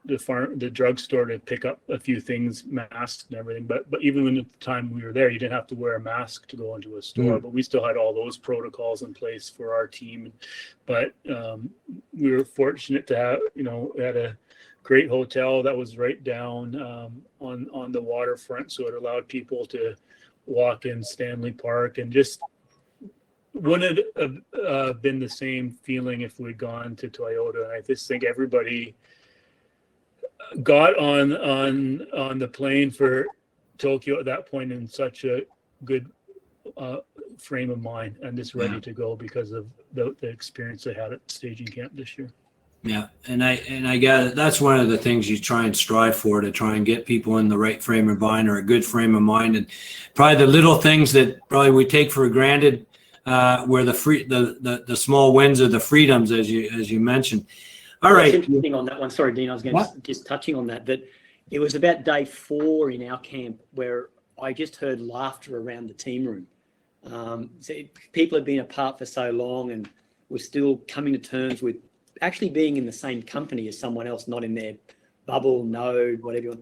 the drugstore to pick up a few things, masks and everything. But even when at the time we were there, you didn't have to wear a mask to go into a store. But we still had all those protocols in place for our team. But we were fortunate to have, at a great hotel that was right down on the waterfront, so it allowed people to walk in Stanley Park, and just wouldn't have been the same feeling if we'd gone to Toyota. And I just think everybody got on the plane for Tokyo at that point in such a good frame of mind, and just ready to go because of the experience they had at staging camp this year. Yeah, and I get it. That's one of the things you try and strive for, to try and get people in the right frame of mind, or a good frame of mind, and probably the little things that probably we take for granted, where the small wins are the freedoms, as you mentioned. All right. That's interesting on that one. Sorry, Dean, I was going to just touching on that it was about day 4 in our camp where I just heard laughter around the team room. So people had been apart for so long and were still coming to terms with actually being in the same company as someone else, not in their bubble, node, whatever.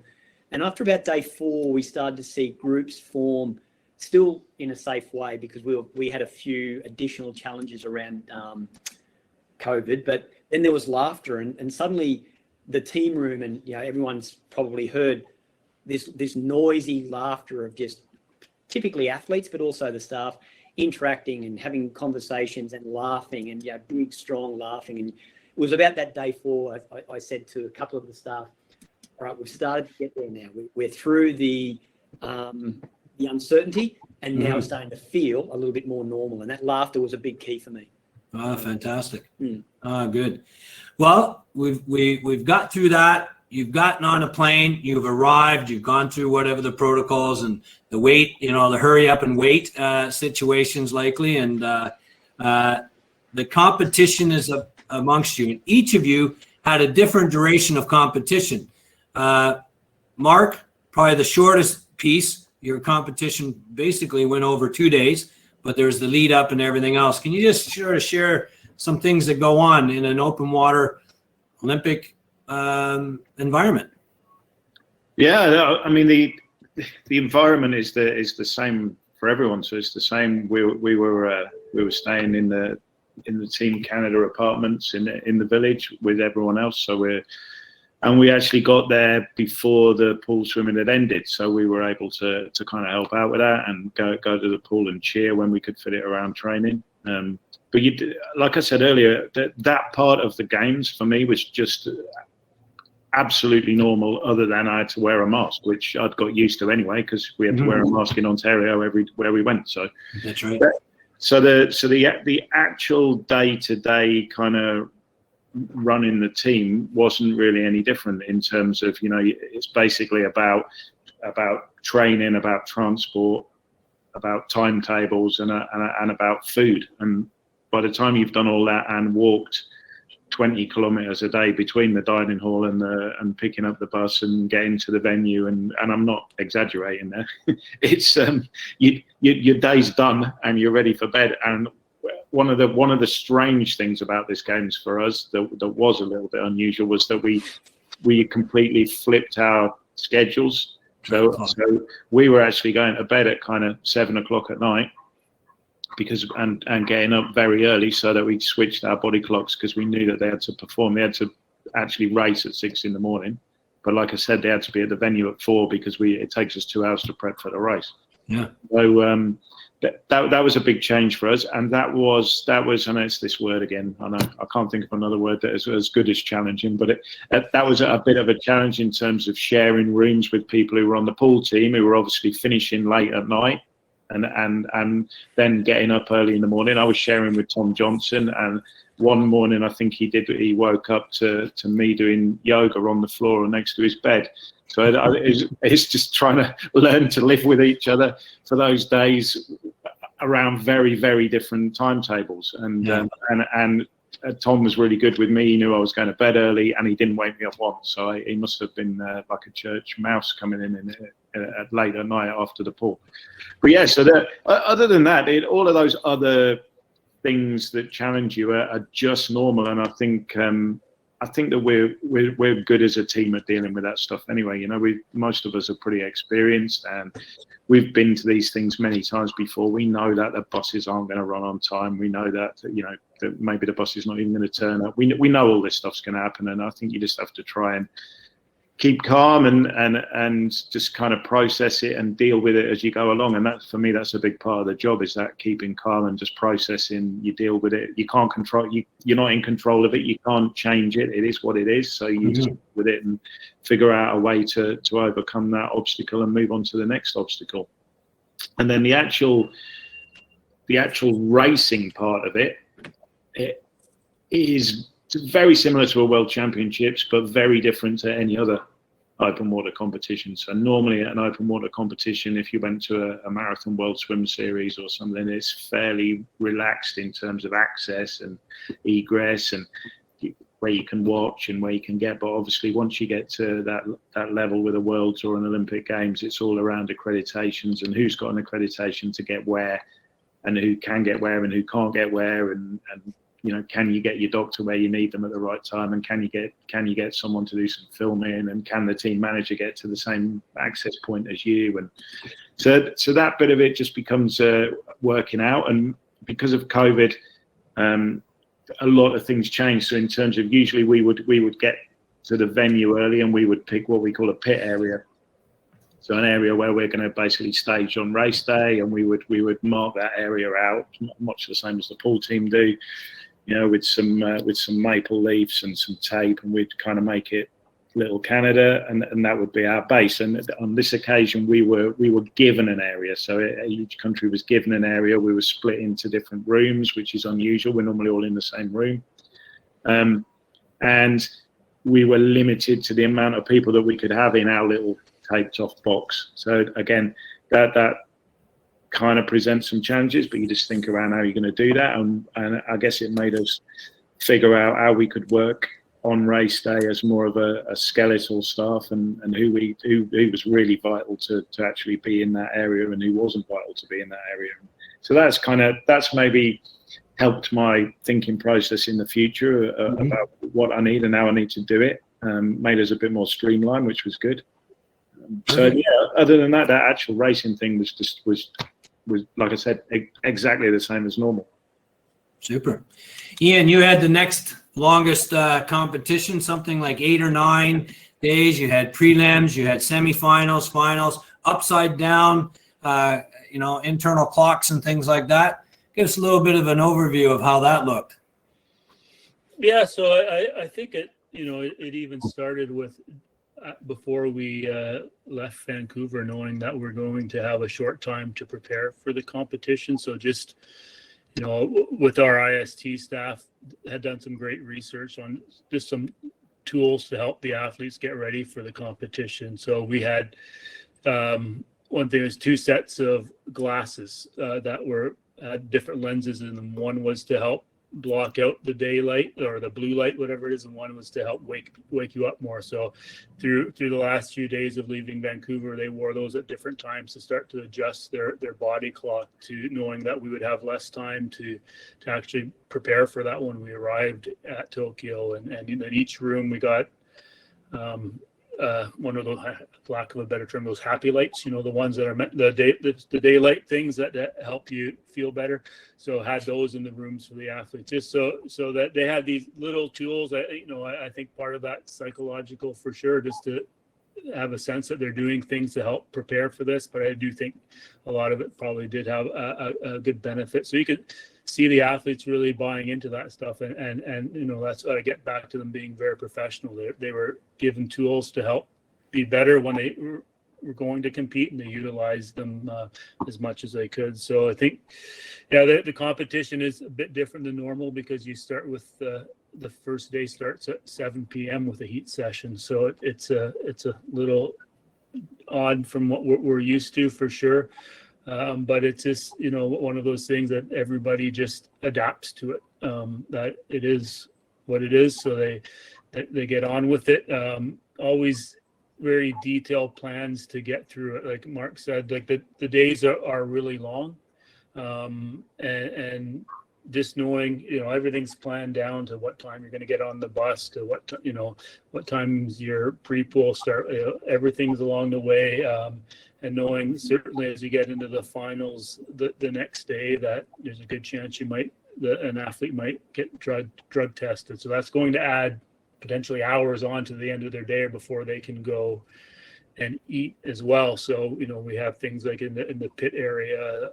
And after about day 4, we started to see groups form, still in a safe way, because we had a few additional challenges around COVID, but then there was laughter, and suddenly the team room, and everyone's probably heard this noisy laughter of just typically athletes, but also the staff. interacting and having conversations and laughing and big, strong laughing. And it was about that day 4. I said to a couple of the staff, all right, we've started to get there now. We're through the uncertainty, and now it's starting to feel a little bit more normal. And that laughter was a big key for me. Oh, fantastic. Good. Well, we've got through that. You've gotten on a plane, you've arrived, you've gone through whatever the protocols and the wait, the hurry up and wait situations likely. And the competition is amongst you. And each of you had a different duration of competition. Mark, probably the shortest piece, your competition basically went over 2 days, but there's the lead up and everything else. Can you just sort of share some things that go on in an open water Olympic environment? Yeah, I mean the environment is the same for everyone. So it's the same. We were staying in the Team Canada apartments in the village with everyone else. So we actually got there before the pool swimming had ended. So we were able to kind of help out with that and go to the pool and cheer when we could fit it around training. But like I said earlier, that part of the games for me was just absolutely normal, other than I had to wear a mask, which I'd got used to anyway, because we had to wear a mask in Ontario everywhere we went. So that's right. So the actual day-to-day kind of running the team wasn't really any different in terms of, it's basically about training, about transport, about timetables, and about food. And by the time you've done all that and walked 20 kilometers a day between the dining hall and picking up the bus and getting to the venue, and I'm not exaggerating there, it's your day's done and you're ready for bed. And one of the strange things about this games for us that was a little bit unusual was that we completely flipped our schedules. So we were actually going to bed at kind of 7 o'clock at night and getting up very early so that we switched our body clocks, because we knew that they had to perform. They had to actually race at 6 in the morning. But like I said, they had to be at the venue at 4 because it takes us 2 hours to prep for the race. Yeah. So that was a big change for us. And that was, I know it's this word again. I know I can't think of another word that is as good as challenging, but that was a bit of a challenge in terms of sharing rooms with people who were on the pool team, who were obviously finishing late at night. And then getting up early in the morning. I was sharing with Tom Johnson, and one morning I think he woke up to me doing yoga on the floor next to his bed. So it's just trying to learn to live with each other for those days around very, very different timetables. And Tom was really good with me. He knew I was going to bed early, and he didn't wake me up once. So he must have been like a church mouse coming in at late at night after the pool. But yeah, so other than that, all of those other things that challenge you are just normal. And I think that we're good as a team at dealing with that stuff anyway. Most of us are pretty experienced, and we've been to these things many times before. We know that the buses aren't going to run on time. We know that that maybe the bus is not even going to turn up. We know all this stuff's going to happen, and I think you just have to try and keep calm and just kind of process it and deal with it as you go along. And that, for me, that's a big part of the job, is that keeping calm and just processing. You deal with it. You can't control. You're not in control of it. You can't change it. It is what it is. So you just deal with it and figure out a way to overcome that obstacle and move on to the next obstacle. And then the actual racing part of it is very similar to a World Championships, but very different to any other open water competition. So normally at an open water competition, if you went to a marathon World Swim Series or something, it's fairly relaxed in terms of access and egress and where you can watch and where you can get. But obviously once you get to that level with a Worlds or an Olympic Games, it's all around accreditations and who's got an accreditation to get where, and who can get where and who can't get where, and can you get your doctor where you need them at the right time, and can you get someone to do some filming, and can the team manager get to the same access point as you? And so that bit of it just becomes working out. And because of COVID, a lot of things changed. So in terms of, usually we would get to the venue early, and we would pick what we call a pit area. So an area where we're going to basically stage on race day, and we would mark that area out, much the same as the pool team do, with some maple leaves and some tape, and we'd kind of make it Little Canada, and that would be our base. And on this occasion, we were given an area. So each country was given an area. We were split into different rooms, which is unusual. We're normally all in the same room, and we were limited to the amount of people that we could have in our little taped off box. So again, that kind of presents some challenges, but you just think around how you're going to do that, and I guess it made us figure out how we could work on race day as more of a skeletal staff, and who was really vital to actually be in that area, and who wasn't vital to be in that area. So that's maybe helped my thinking process in the future about what I need and how I need to do it. Made us a bit more streamlined, which was good. So yeah, other than that, that actual racing thing was like I said, exactly the same as normal. Super. Iain, you had the next longest competition, something like 8 or 9 days. You had prelims, you had semifinals, finals, upside down, internal clocks and things like that. Give us a little bit of an overview of how that looked. Yeah, so I think it even started with before we left Vancouver, knowing that we're going to have a short time to prepare for the competition. So just, with our IST staff, had done some great research on just some tools to help the athletes get ready for the competition. So we had one thing was 2 sets of glasses that had different lenses in them. One was to help block out the daylight or the blue light, whatever it is, and one was to help wake you up more. So through the last few days of leaving Vancouver, they wore those at different times to start to adjust their body clock to knowing that we would have less time to actually prepare for that when we arrived at Tokyo. And in each room we got one of those, for lack of a better term, those happy lights, the ones that are meant the daylight things that help you feel better. So had those in the rooms for the athletes, just so that they had these little tools. I think part of that psychological for sure, just to have a sense that they're doing things to help prepare for this. But I do think a lot of it probably did have a good benefit. So you could see the athletes really buying into that stuff, and that's what I get back to them being very professional. They were given tools to help be better when they were going to compete, and they utilized them as much as they could. So I think, the competition is a bit different than normal because you start with the first day starts at 7 p.m. with a heat session. So it's a little odd from what we're used to for sure. But it's just, one of those things that everybody just adapts to it, that it is what it is. So they get on with it. Always very detailed plans to get through it. Like Mark said, like the days are really long. And just knowing, everything's planned down to what time you're going to get on the bus, to what times your pre-pool start, everything's along the way. And knowing certainly as you get into the finals the next day that there's a good chance an athlete might get drug tested. So that's going to add potentially hours on to the end of their day or before they can go and eat as well. So, we have things like in the pit area,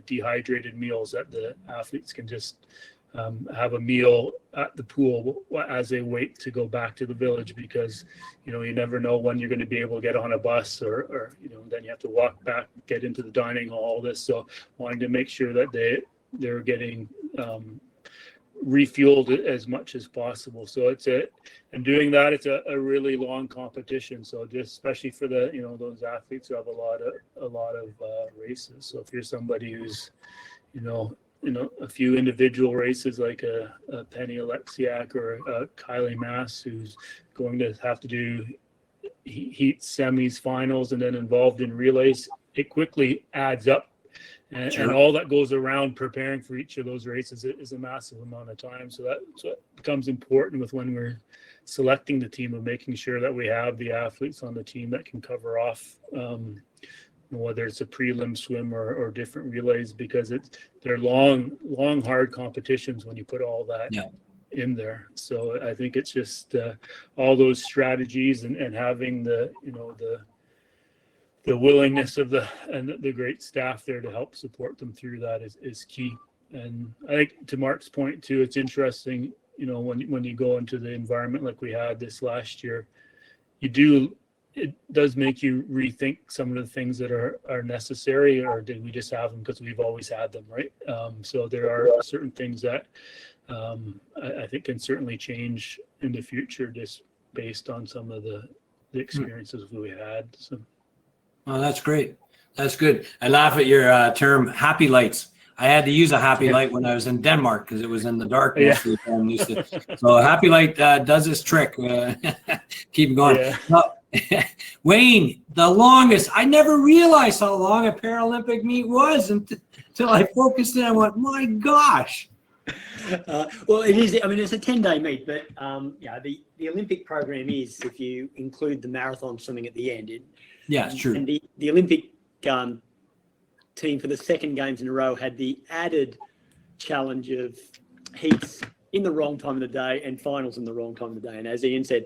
dehydrated meals that the athletes can just have a meal at the pool as they wait to go back to the village, because you never know when you're going to be able to get on a bus or then you have to walk back, get into the dining hall, all this. So wanting to make sure that they're getting refueled as much as possible. So and doing that, it's a really long competition. So just especially for those athletes who have a lot of races. So if you're somebody who's a few individual races like a Penny Alexiak or a Kylie Mass, who's going to have to do heat, semis, finals, and then involved in relays, it quickly adds up. And all that goes around preparing for each of those races is a massive amount of time. So that becomes important with when we're selecting the team, of making sure that we have the athletes on the team that can cover off whether it's a prelim swim or different relays, because they're long, hard competitions when you put all that in there. So I think it's just all those strategies and having the willingness of the great staff there to help support them through that is key. And I think to Mark's point too, it's interesting, when you go into the environment like we had this last year, it does make you rethink some of the things that are necessary, or did we just have them because we've always had them, right? So there are certain things that I think can certainly change in the future just based on some of the experiences we had. So. Oh, that's great. That's good. I laugh at your term happy lights. I had to use a happy light when I was in Denmark because it was in the dark most of the time. So a happy light does its trick. Keep going. Yeah. Wayne, the longest. I never realized how long a Paralympic meet was until I focused in. I went, my gosh. Well, it is. I mean, it's a 10-day meet, but the Olympic program is, if you include the marathon swimming at the end. It's true. And the Olympic team for the second games in a row had the added challenge of heats in the wrong time of the day and finals in the wrong time of the day. And as Iain said,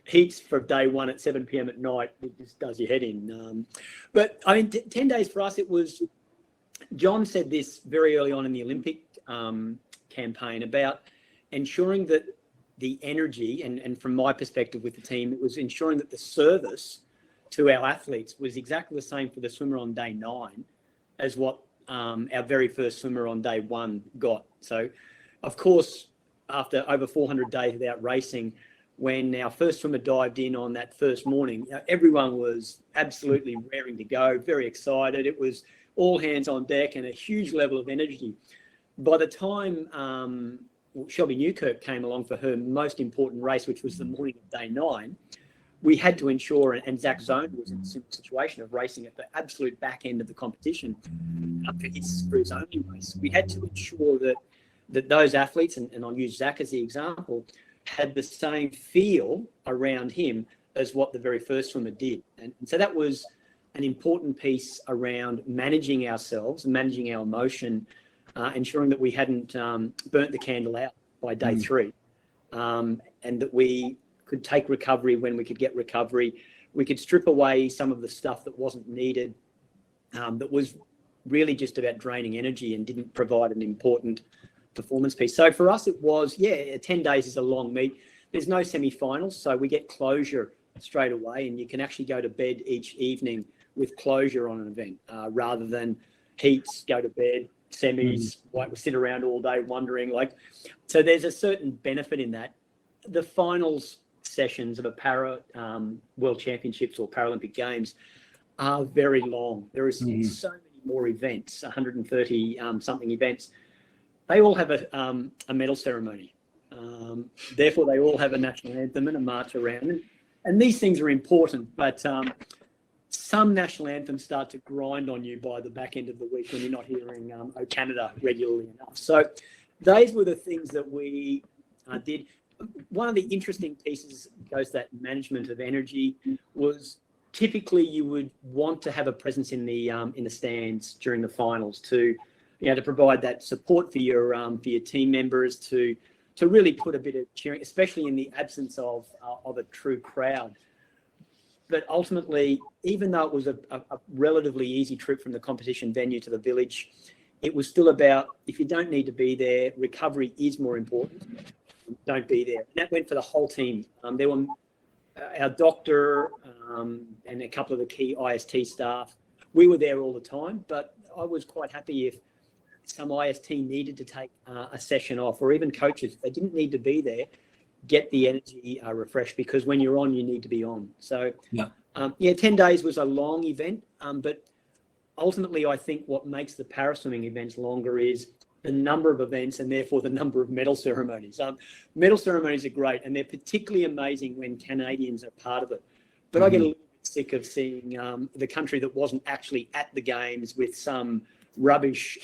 heats for day one at 7 p.m. at night, it just does your head in. But I mean, 10 days for us, it was. John said this very early on in the Olympic campaign about ensuring that the energy, and from my perspective with the team, it was ensuring that the service to our athletes was exactly the same for the swimmer on day 9 as what our very first swimmer on day 1 got. So, of course, after over 400 days without racing, when our first swimmer dived in on that first morning, everyone was absolutely raring to go, very excited. It was all hands on deck and a huge level of energy. By the time Shelby Newkirk came along for her most important race, which was the morning of day 9, we had to ensure, and Zach Zone was in a similar situation of racing at the absolute back end of the competition for his only race. We had to ensure that those athletes, and I'll use Zach as the example, had the same feel around him as what the very first swimmer did. And so that was an important piece around managing ourselves, managing our emotion, ensuring that we hadn't burnt the candle out by day 3, and that we could take recovery when we could get recovery. We could strip away some of the stuff that wasn't needed, that was really just about draining energy and didn't provide an important performance piece. So for us, it was, 10 days is a long meet. There's no semi-finals, so we get closure straight away, and you can actually go to bed each evening with closure on an event, rather than heats, go to bed, semis, we sit around all day wondering. So there's a certain benefit in that. The finals sessions of a para World Championships or Paralympic Games are very long. There is so many more events, 130 something events. They all have a medal ceremony. Therefore, they all have a national anthem and a march around. And these things are important, but some national anthems start to grind on you by the back end of the week when you're not hearing "O Canada" regularly enough. So those were the things that we did. One of the interesting pieces goes that management of energy was typically you would want to have a presence in the stands during the finals to provide that support for your team members, to really put a bit of cheering, especially in the absence of a true crowd. But ultimately, even though it was a relatively easy trip from the competition venue to the village, it was still about, if you don't need to be there, recovery is more important. Don't be there. And that went for the whole team. There were our doctor and a couple of the key IST staff. We were there all the time, but I was quite happy if some IST needed to take a session off, or even coaches, they didn't need to be there, get the energy refreshed, because when you're on, you need to be on. So 10 days was a long event, but ultimately I think what makes the paraswimming events longer is the number of events and therefore the number of medal ceremonies. Medal ceremonies are great, and they're particularly amazing when Canadians are part of it. But I get a little bit sick of seeing the country that wasn't actually at the games with some rubbish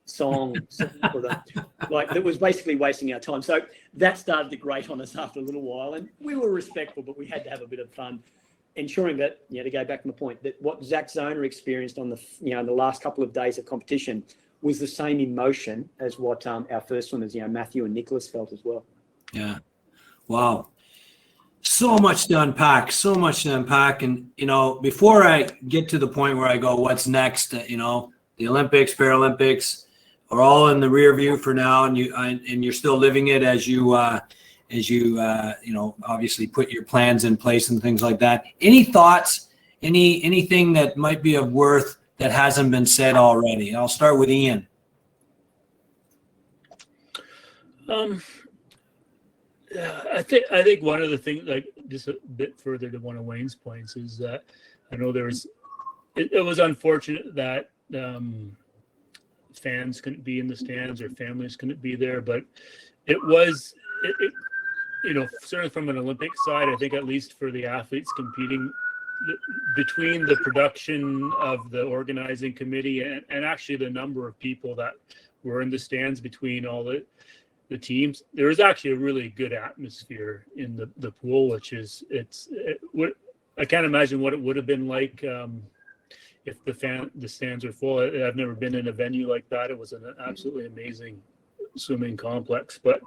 song for them, that was basically wasting our time. So that started to grate on us after a little while, and we were respectful, but we had to have a bit of fun, ensuring that, to go back to my point, that what Zach Zoner experienced on the last couple of days of competition was the same emotion as what our first swimmers, Matthew and Nicholas, felt as well. Yeah. Wow. So much to unpack, and before I get to the point where I go, what's next? The Olympics, Paralympics are all in the rear view for now, and you're still living it as you obviously put your plans in place and things like that. Any thoughts? Anything that might be of worth that hasn't been said already? I'll start with Iain. I think one of the things, like just a bit further to one of Wayne's points, is that I know it was unfortunate that fans couldn't be in the stands or families couldn't be there, but it certainly from an Olympic side, I think at least for the athletes competing, between the production of the organizing committee and actually the number of people that were in the stands between all the teams, there was actually a really good atmosphere in the pool, which is I can't imagine what it would have been like if the stands were full. I've never been in a venue like that. It was an absolutely amazing swimming complex, but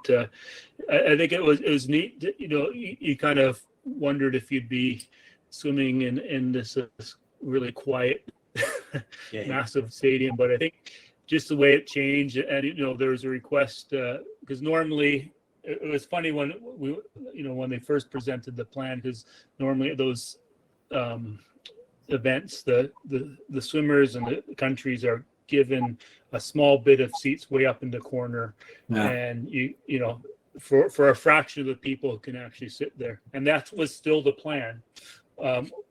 I think it was neat. You kind of wondered if you'd be swimming in this really quiet, massive stadium, but I think just the way it changed, and there was a request because normally it was funny when when they first presented the plan, because normally at those events the swimmers and the countries are given a small bit of seats way up in the corner, and for a fraction of the people who can actually sit there, and that was still the plan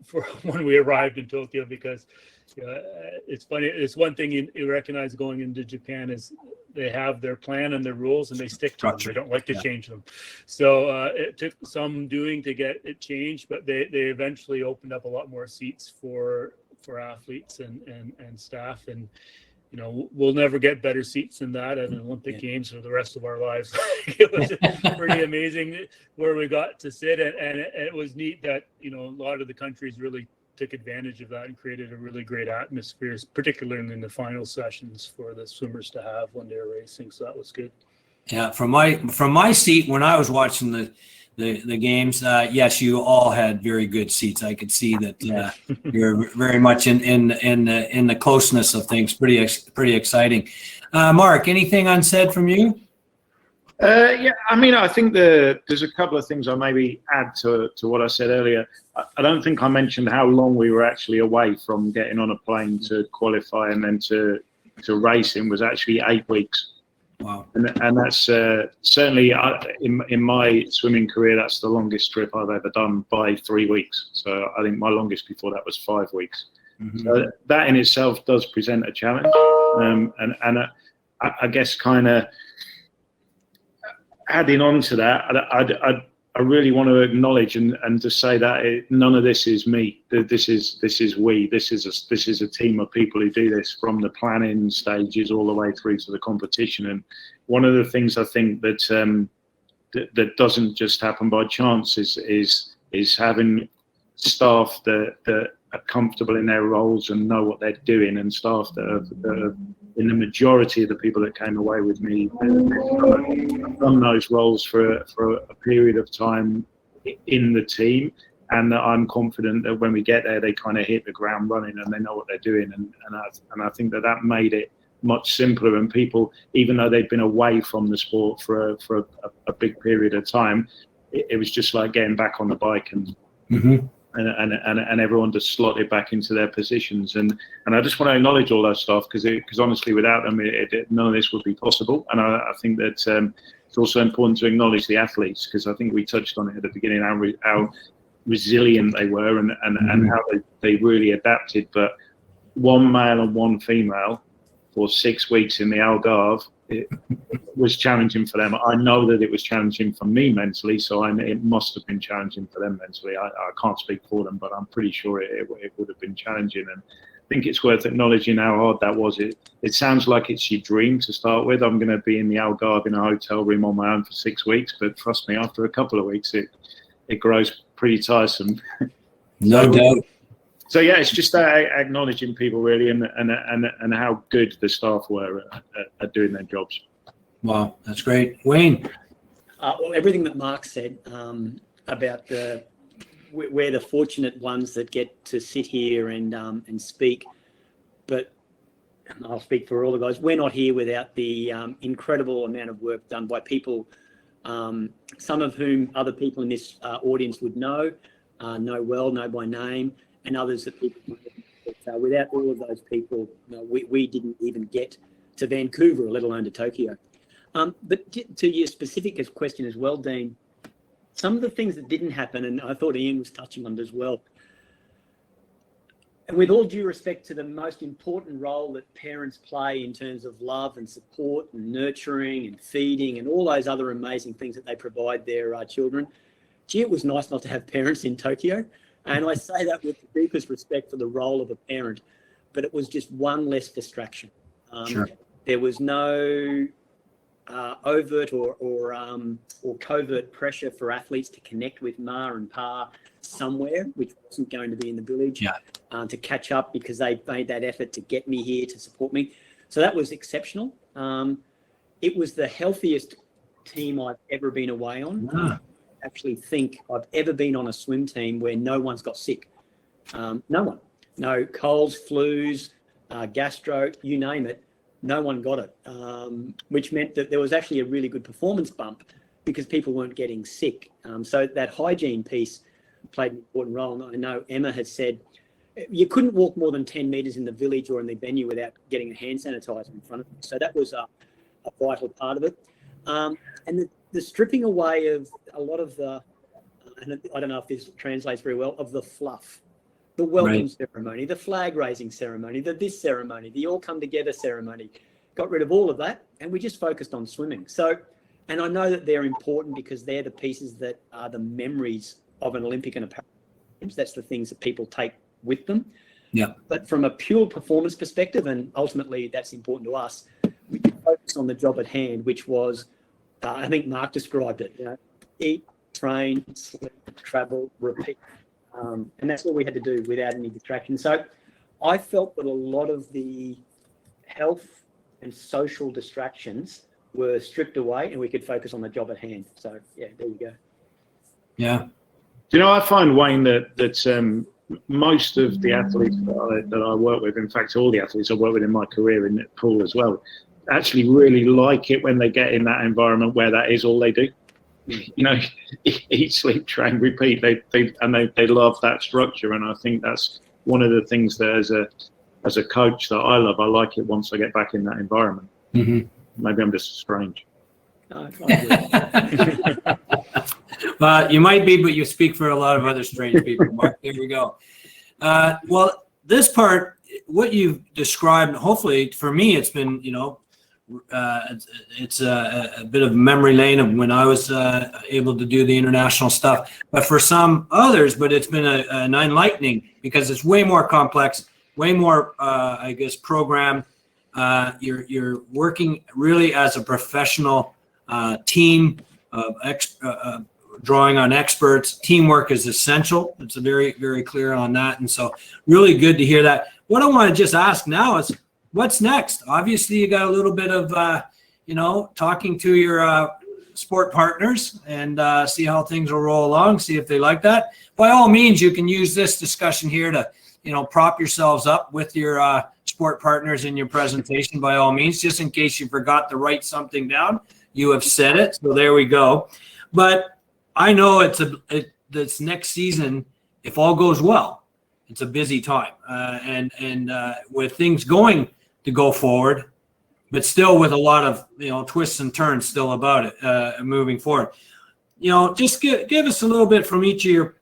for when we arrived in Tokyo, because it's funny. It's one thing you recognize going into Japan is they have their plan and their rules, and they stick to them. They don't like to change them. So it took some doing to get it changed, but they eventually opened up a lot more seats for athletes and staff, and we'll never get better seats than that at an Olympic Games for the rest of our lives. It was pretty amazing where we got to sit, and it was neat that a lot of the countries really took advantage of that and created a really great atmosphere, particularly in the final sessions for the swimmers to have when they were racing. So that was good. Yeah, from my seat when I was watching the games, yes, you all had very good seats. I could see that you're very much in the closeness of things. Pretty exciting. Mark, anything unsaid from you? I think there's a couple of things I maybe add to what I said earlier. I don't think I mentioned how long we were actually away from getting on a plane to qualify and then to racing was actually 8 weeks. Wow. And that's certainly in my swimming career, that's the longest trip I've ever done by 3 weeks. So I think my longest before that was 5 weeks. Mm-hmm. So that in itself does present a challenge. I guess kind of adding on to that, I really want to acknowledge and to say that none of this is me. This is we. This is a team of people who do this from the planning stages all the way through to the competition. And one of the things I think that that doesn't just happen by chance is having staff that are comfortable in their roles and know what they're doing, and staff that are in the majority of the people that came away with me have done those roles for a period of time in the team, and that I'm confident that when we get there, they kind of hit the ground running and they know what they're doing, and I think that made it much simpler. And people, even though they'd been away from the sport for a big period of time, it was just like getting back on the bike and. Mm-hmm. And everyone just slotted back into their positions, and I just want to acknowledge all that stuff because honestly, without them, none of this would be possible. And I think that it's also important to acknowledge the athletes, because I think we touched on it at the beginning how resilient they were and how they really adapted. But one male and one female for 6 weeks in the Algarve, it was challenging for them. I know that it was challenging for me mentally, so it must have been challenging for them mentally. I can't speak for them, but I'm pretty sure it would have been challenging. And I think it's worth acknowledging how hard that was. It sounds like it's your dream to start with. I'm going to be in the Algarve in a hotel room on my own for 6 weeks, but trust me, after a couple of weeks, it grows pretty tiresome. No doubt. So yeah, it's just acknowledging people really, and how good the staff were at doing their jobs. Wow, that's great, Wayne. Well, everything that Mark said, about we're the fortunate ones that get to sit here and speak, but I'll speak for all the guys. We're not here without the incredible amount of work done by people, some of whom other people in this audience would know by name, and others that people might have. Without all of those people, we didn't even get to Vancouver, let alone to Tokyo. But to your specific question as well, Dean, some of the things that didn't happen, and I thought Iain was touching on it as well, and with all due respect to the most important role that parents play in terms of love and support and nurturing and feeding and all those other amazing things that they provide their children, gee, it was nice not to have parents in Tokyo. And I say that with the deepest respect for the role of a parent, but it was just one less distraction. Sure. There was no overt or covert pressure for athletes to connect with Ma and Pa somewhere, which wasn't going to be in the village, to catch up because they made that effort to get me here, to support me. So that was exceptional. It was the healthiest team I've ever been away on. I actually think I've ever been on a swim team where no one's got sick. No one. No colds, flus, gastro, you name it. No one got it, which meant that there was actually a really good performance bump because people weren't getting sick. So that hygiene piece played an important role. And I know Emma has said you couldn't walk more than 10 metres in the village or in the venue without getting a hand sanitizer in front of you. So that was a vital part of it. And the stripping away of a lot of the, and I don't know if this translates very well, of the fluff. The welcome ceremony, the flag raising ceremony, this ceremony, the all come together ceremony, got rid of all of that. And we just focused on swimming. So, and I know that they're important because they're the pieces that are the memories of an Olympic and a Paralympic. That's the things that people take with them. Yeah. But from a pure performance perspective, and ultimately that's important to us, we focused on the job at hand, which was, I think Mark described it, eat, train, sleep, travel, repeat. And that's all we had to do without any distraction. So I felt that a lot of the health and social distractions were stripped away and we could focus on the job at hand. So, yeah, there you go. Yeah. Do you know, I find, Wayne, that most of the athletes that I work with, in fact, all the athletes I work with in my career in pool as well, actually really like it when they get in that environment where that is all they do. You know, eat, sleep, train, repeat. They love that structure, and I think that's one of the things that as a coach that I love. I like it once I get back in that environment. Mm-hmm. Maybe I'm just strange. Well, you might be, but you speak for a lot of other strange people, Mark. Here we go. Well, this part, what you've described, hopefully for me, it's been, it's a bit of memory lane of when I was able to do the international stuff. But for some others, it's been an enlightening because it's way more complex, way more, program. You're working really as a professional team of drawing on experts. Teamwork is essential. It's very, very clear on that. And so really good to hear that. What I want to just ask now is, what's next? Obviously, you got a little bit of, talking to your sport partners and see how things will roll along, see if they like that. By all means, you can use this discussion here to, prop yourselves up with your sport partners in your presentation, by all means, just in case you forgot to write something down. You have said it, so there we go. But I know this next season, if all goes well, it's a busy time, and with things going to go forward, but still with a lot of twists and turns still about it moving forward. Just give us a little bit from each of your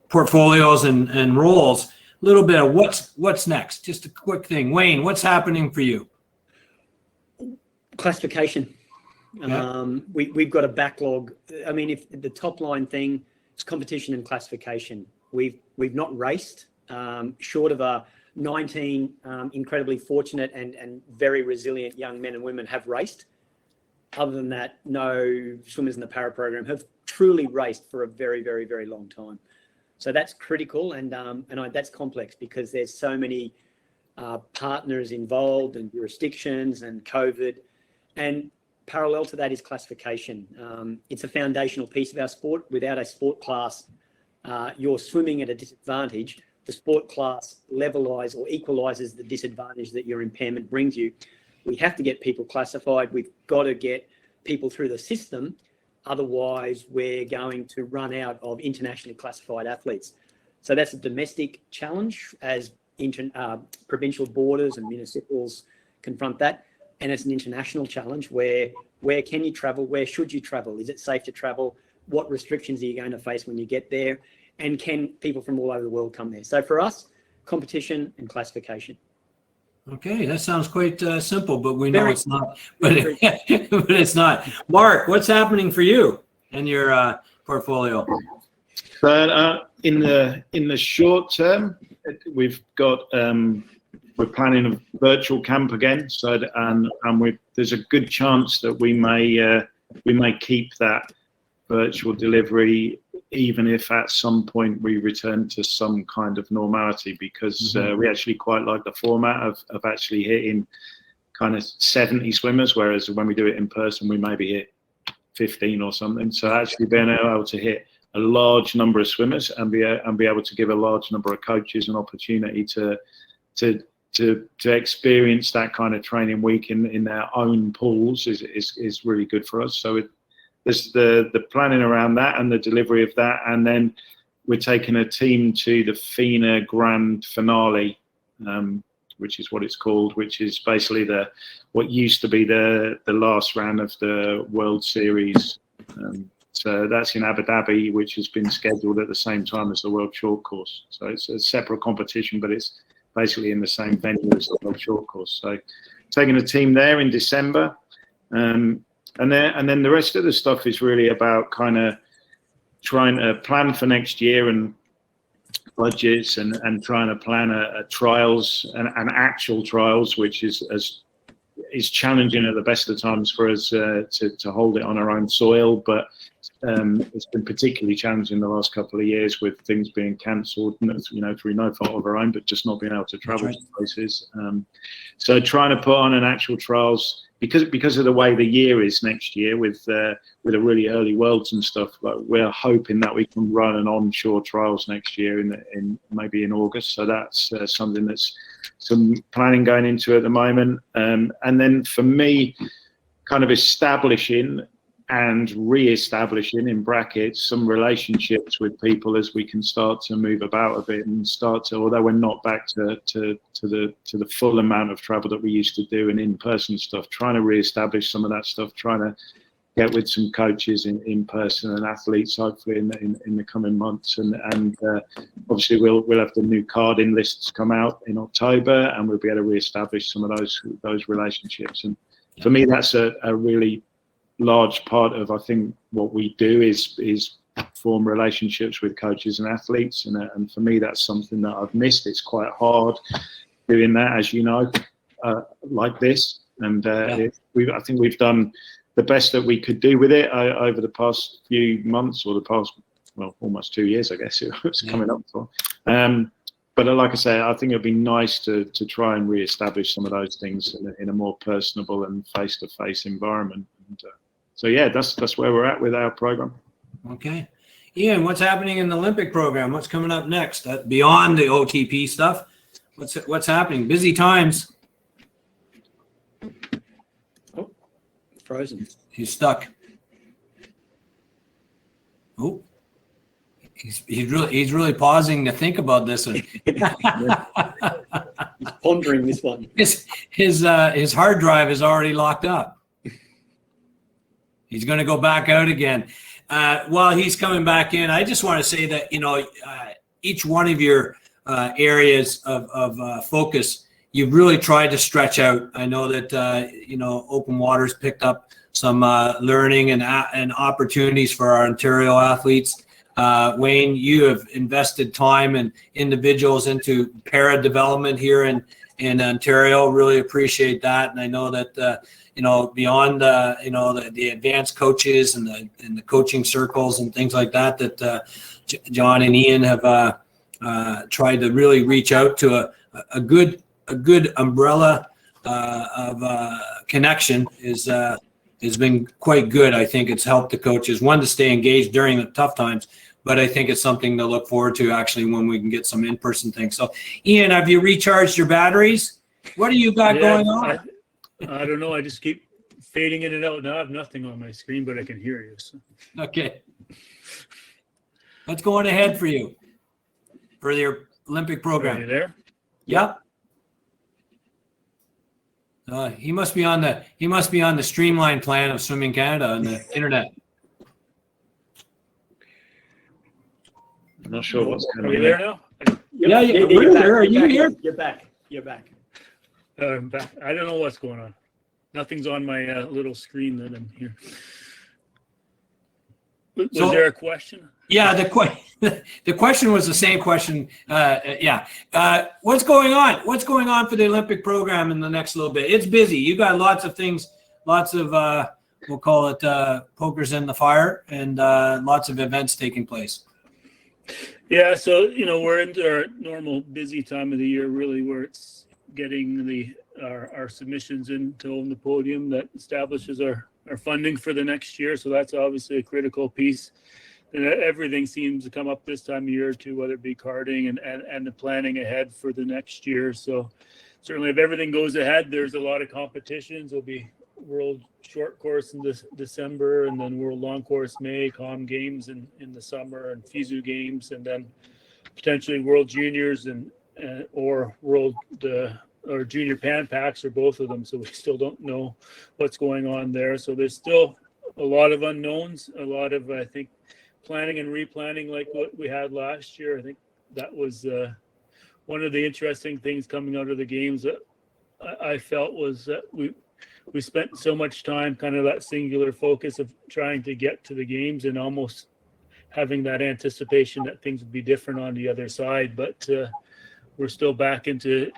portfolios and roles, a little bit of what's next. Just a quick thing, Wayne. What's happening for you? Classification. Yeah. We've got a backlog. I mean, if the top line thing is competition and classification, we've not raced, short of a 19 incredibly fortunate and very resilient young men and women have raced. Other than that, no swimmers in the para program have truly raced for a very, very, very long time. So that's critical, and that's complex because there's so many partners involved and jurisdictions and COVID. And parallel to that is classification. It's a foundational piece of our sport. Without a sport class, you're swimming at a disadvantage. The sport class levelises or equalises the disadvantage that your impairment brings you. We have to get people classified. We've got to get people through the system. Otherwise, we're going to run out of internationally classified athletes. So that's a domestic challenge as provincial borders and municipals confront that. And it's an international challenge where can you travel? Where should you travel? Is it safe to travel? What restrictions are you going to face when you get there? And can people from all over the world come there? So for us, competition and classification. Okay, that sounds quite simple, but we know it's not. But it's not. Mark, what's happening for you in your portfolio? But in the short term, we've got we're planning a virtual camp again. So there's a good chance that we may keep that virtual delivery, even if at some point we return to some kind of normality, because we actually quite like the format of actually hitting kind of 70 swimmers, whereas when we do it in person, we maybe hit 15 or something. So actually being able to hit a large number of swimmers and be able to give a large number of coaches an opportunity to experience that kind of training week in their own pools is really good for us. So there's the planning around that and the delivery of that, and then we're taking a team to the Fina grand finale, which is what it's called, which is basically what used to be the last round of the World Series. So that's in Abu Dhabi, which has been scheduled at the same time as the World Short Course. So it's a separate competition, but it's basically in the same venue as the World Short Course. So taking a team there in December. And then the rest of the stuff is really about kind of trying to plan for next year and budgets and trying to plan a trials and actual trials, which is challenging at the best of times for us to hold it on our own soil. But it's been particularly challenging the last couple of years with things being cancelled, through no fault of our own, but just not being able to travel to places. So trying to put on an actual trials, because of the way the year is next year with a really early Worlds and stuff, like we're hoping that we can run an onshore trials next year in maybe in August. So that's something that's some planning going into at the moment. And then for me, kind of establishing and re-establishing in brackets some relationships with people as we can start to move about a bit and although we're not back to the full amount of travel that we used to do and in-person stuff, trying to re-establish some of that stuff, trying to get with some coaches in person and athletes hopefully in the coming months, and obviously we'll have the new carding lists come out in October, and we'll be able to re-establish some of those relationships. And for me, that's a really large part of, I think, what we do is form relationships with coaches and athletes, and for me that's something that I've missed. It's quite hard doing that, as you know, like this, and I think we've done the best that we could do with it over the past few months, or the past, almost 2 years, I guess it was coming up for. But like I say, I think it'd be nice to try and re-establish some of those things in a more personable and face-to-face environment. And, so yeah, that's where we're at with our program. Okay, Iain, what's happening in the Olympic program? What's coming up next beyond the OTP stuff? What's happening? Busy times. Oh, frozen. He's stuck. Oh, he's really pausing to think about this one. He's pondering this one. His hard drive is already locked up. He's going to go back out again. While he's coming back in, I just want to say that, each one of your areas of focus, you've really tried to stretch out. I know that, Open Waters picked up some learning and opportunities for our Ontario athletes. Wayne, you have invested time and individuals into para development here in Ontario. Really appreciate that. And I know that, beyond the advanced coaches and the coaching circles and things like that, John and Iain have tried to really reach out to a good umbrella of connection is has been quite good. I think it's helped the coaches, one, to stay engaged during the tough times, but I think it's something to look forward to actually when we can get some in-person things. So, Iain, have you recharged your batteries? What do you got going on? I don't know. I just keep fading in and out. Now I have nothing on my screen, but I can hear you. So. Okay. What's going ahead for you for your Olympic program? Are you there? Yep. He must be on the streamlined plan of Swimming Canada on the internet. I'm not sure what's going on. Are you there now? Yeah, we're there. Are you here? You're back. I'm back. I don't know what's going on. Nothing's on my little screen that I'm here. Was there a question? Yeah, the question was the same question. What's going on? What's going on for the Olympic program in the next little bit? It's busy. You got lots of things, lots of we'll call it pokers in the fire, and lots of events taking place. Yeah, so we're into our normal busy time of the year, really, where it's getting our submissions into on the podium that establishes our funding for the next year. So that's obviously a critical piece. And everything seems to come up this time of year too, whether it be karting and the planning ahead for the next year. So certainly if everything goes ahead, there's a lot of competitions. There'll be World Short Course in December, and then World Long Course May, Com Games in the summer, and FISU Games, and then potentially World Juniors or Junior Pan Packs, or both of them. So we still don't know what's going on there. So there's still a lot of unknowns, a lot of, I think, planning and replanning like what we had last year. I think that was one of the interesting things coming out of the games that I felt was that we spent so much time kind of that singular focus of trying to get to the games and almost having that anticipation that things would be different on the other side. But we're still back into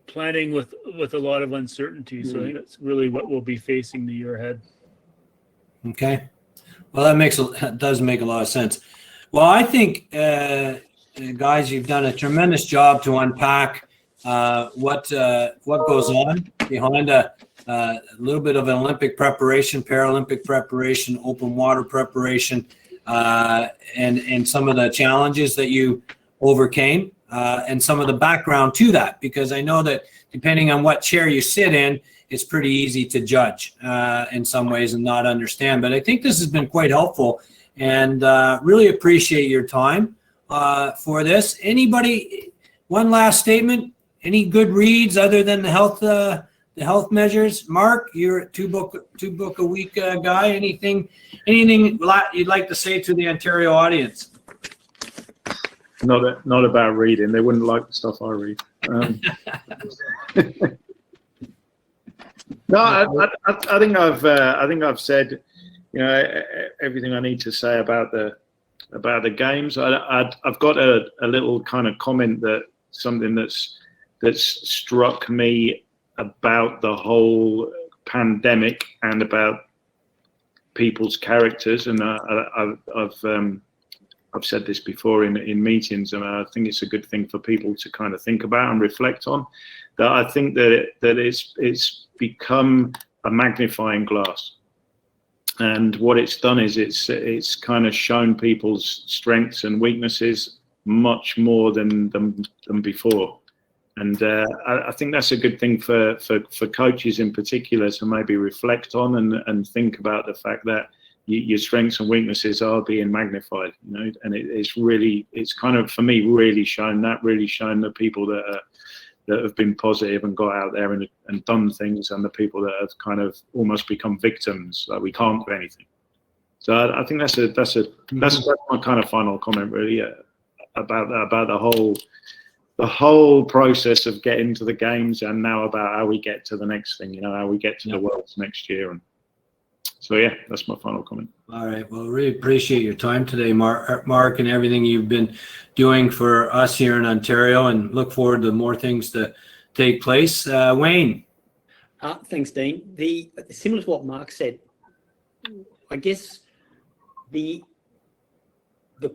planning with a lot of uncertainty. So I think that's really what we'll be facing the year ahead. Okay. Well, that does make a lot of sense. Well, I think, guys, you've done a tremendous job to unpack what goes on behind a little bit of an Olympic preparation, Paralympic preparation, open water preparation, and some of the challenges that you overcame, and some of the background to that, because I know that depending on what chair you sit in, it's pretty easy to judge in some ways and not understand. But I think this has been quite helpful, and really appreciate your time for this. Anybody, one last statement? Any good reads other than the health measures? Mark, you're a two book a week guy. Anything you'd like to say to the Ontario audience? Not about reading. They wouldn't like the stuff I read. No, I think I've said, everything I need to say about the games. I've got a little kind of comment that something that's struck me about the whole pandemic and about people's characters, and I've said this before in meetings, and I think it's a good thing for people to kind of think about and reflect on. That I think that it's become a magnifying glass, and what it's done is it's kind of shown people's strengths and weaknesses much more than before. And I think that's a good thing for coaches in particular to maybe reflect on and think about the fact that your strengths and weaknesses are being magnified, and it's kind of, for me, really shown the people that have been positive and got out there and done things, and the people that have kind of almost become victims, like we can't do anything. So I think that's my kind of final comment, really, about the whole process of getting to the games, and now about how we get to the next thing, how we get to the Worlds next year. And so, yeah, that's my final comment. All right. Well, really appreciate your time today, Mark, and everything you've been doing for us here in Ontario, and look forward to more things to take place. Wayne. Thanks, Dean. Similar to what Mark said, I guess the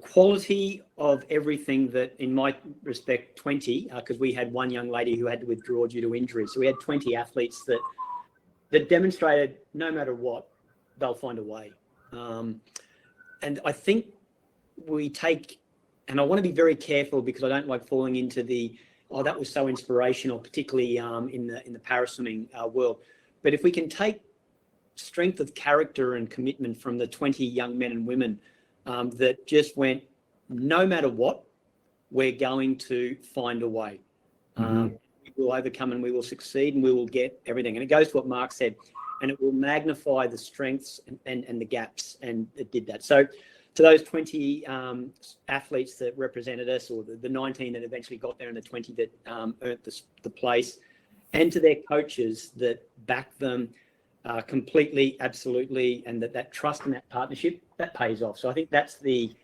quality of everything that, in my respect, 20, because we had one young lady who had to withdraw due to injury. So we had 20 athletes that that demonstrated no matter what, they'll find a way. And I think we take, and I want to be very careful because I don't like falling into the, oh, that was so inspirational, particularly in the paraswimming world. But if we can take strength of character and commitment from the 20 young men and women that just went, no matter what, we're going to find a way. We will overcome and we will succeed and we will get everything. And it goes to what Mark said, and it will magnify the strengths and the gaps, and it did that. So to those 20 athletes that represented us, or the 19 that eventually got there and the 20 that earned the place, and to their coaches that backed them completely, absolutely, and that trust and that partnership, that pays off. So I think that's the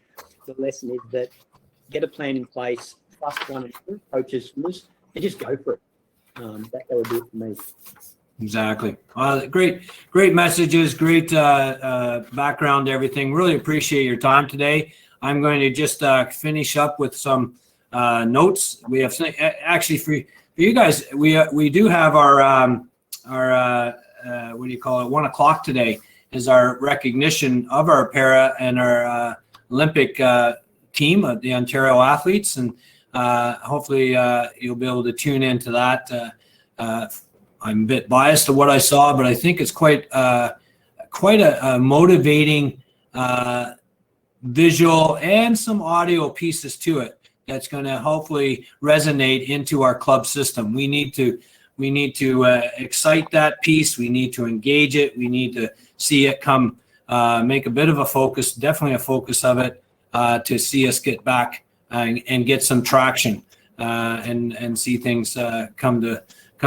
lesson, is that get a plan in place, trust one another, coaches, and just go for it. That would be it for me. Exactly. Great messages, great background, everything. Really appreciate your time today. I'm going to just finish up with some notes. We have actually for you guys. We do have our what do you call it? 1 o'clock today is our recognition of our para and our Olympic team of the Ontario athletes, and hopefully you'll be able to tune into that. I'm a bit biased to what I saw, but I think it's quite a motivating visual and some audio pieces to it that's going to hopefully resonate into our club system. We need to excite that piece. We need to engage it. We need to see it come, make a bit of a focus, definitely a focus of it, to see us get back and get some traction and see things come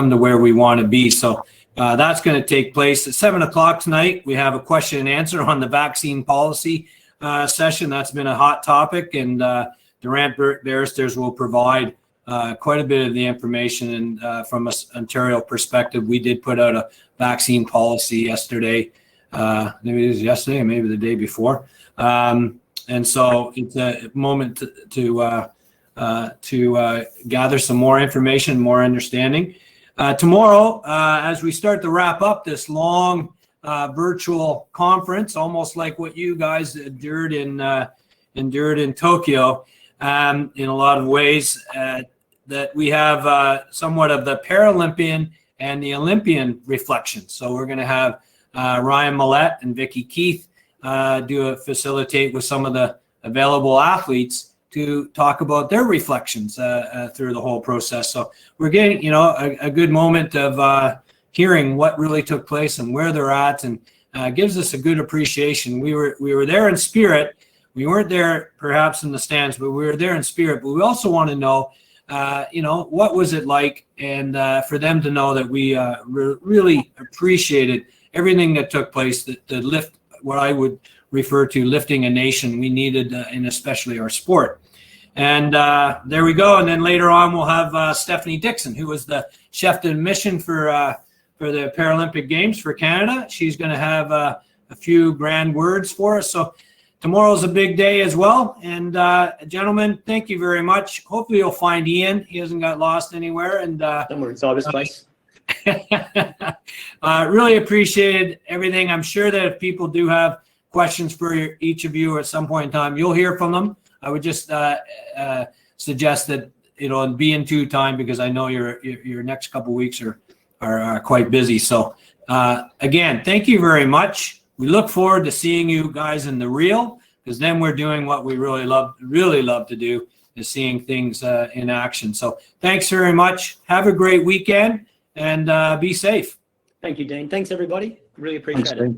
to where we want to be. So that's going to take place at 7 o'clock tonight. We have a question and answer on the vaccine policy session. That's been a hot topic, and Durant Barristers will provide quite a bit of the information. And from an Ontario perspective, we did put out a vaccine policy yesterday. Maybe it was yesterday, maybe the day before. And so it's a moment to gather some more information, more understanding. Tomorrow, as we start to wrap up this long virtual conference, almost like what you guys endured in Tokyo, in a lot of ways, that we have somewhat of the Paralympian and the Olympian reflection. So we're going to have Ryan Millett and Vicky Keith facilitate with some of the available athletes to talk about their reflections through the whole process. So we're getting, a good moment of hearing what really took place and where they're at, and gives us a good appreciation. We were there in spirit. We weren't there perhaps in the stands, but we were there in spirit. But we also want to know, what was it like, and for them to know that we really appreciated everything that took place, that lift, what I would refer to lifting a nation we needed, and especially our sport. And there we go. And then later on, we'll have Stephanie Dixon, who was the chef de mission for the Paralympic Games for Canada. She's going to have a few grand words for us. So tomorrow's a big day as well. And gentlemen, thank you very much. Hopefully you'll find Iain. He hasn't got lost anywhere. And somewhere in cyberspace. Really appreciated everything. I'm sure that if people do have questions for each of you at some point in time, you'll hear from them. I would just suggest that be in due time, because I know your next couple of weeks are quite busy. So again, thank you very much. We look forward to seeing you guys in the real, because then we're doing what we really love to do, is seeing things in action. So thanks very much. Have a great weekend, and be safe. Thank you, Dean. Thanks, everybody. Really appreciate it.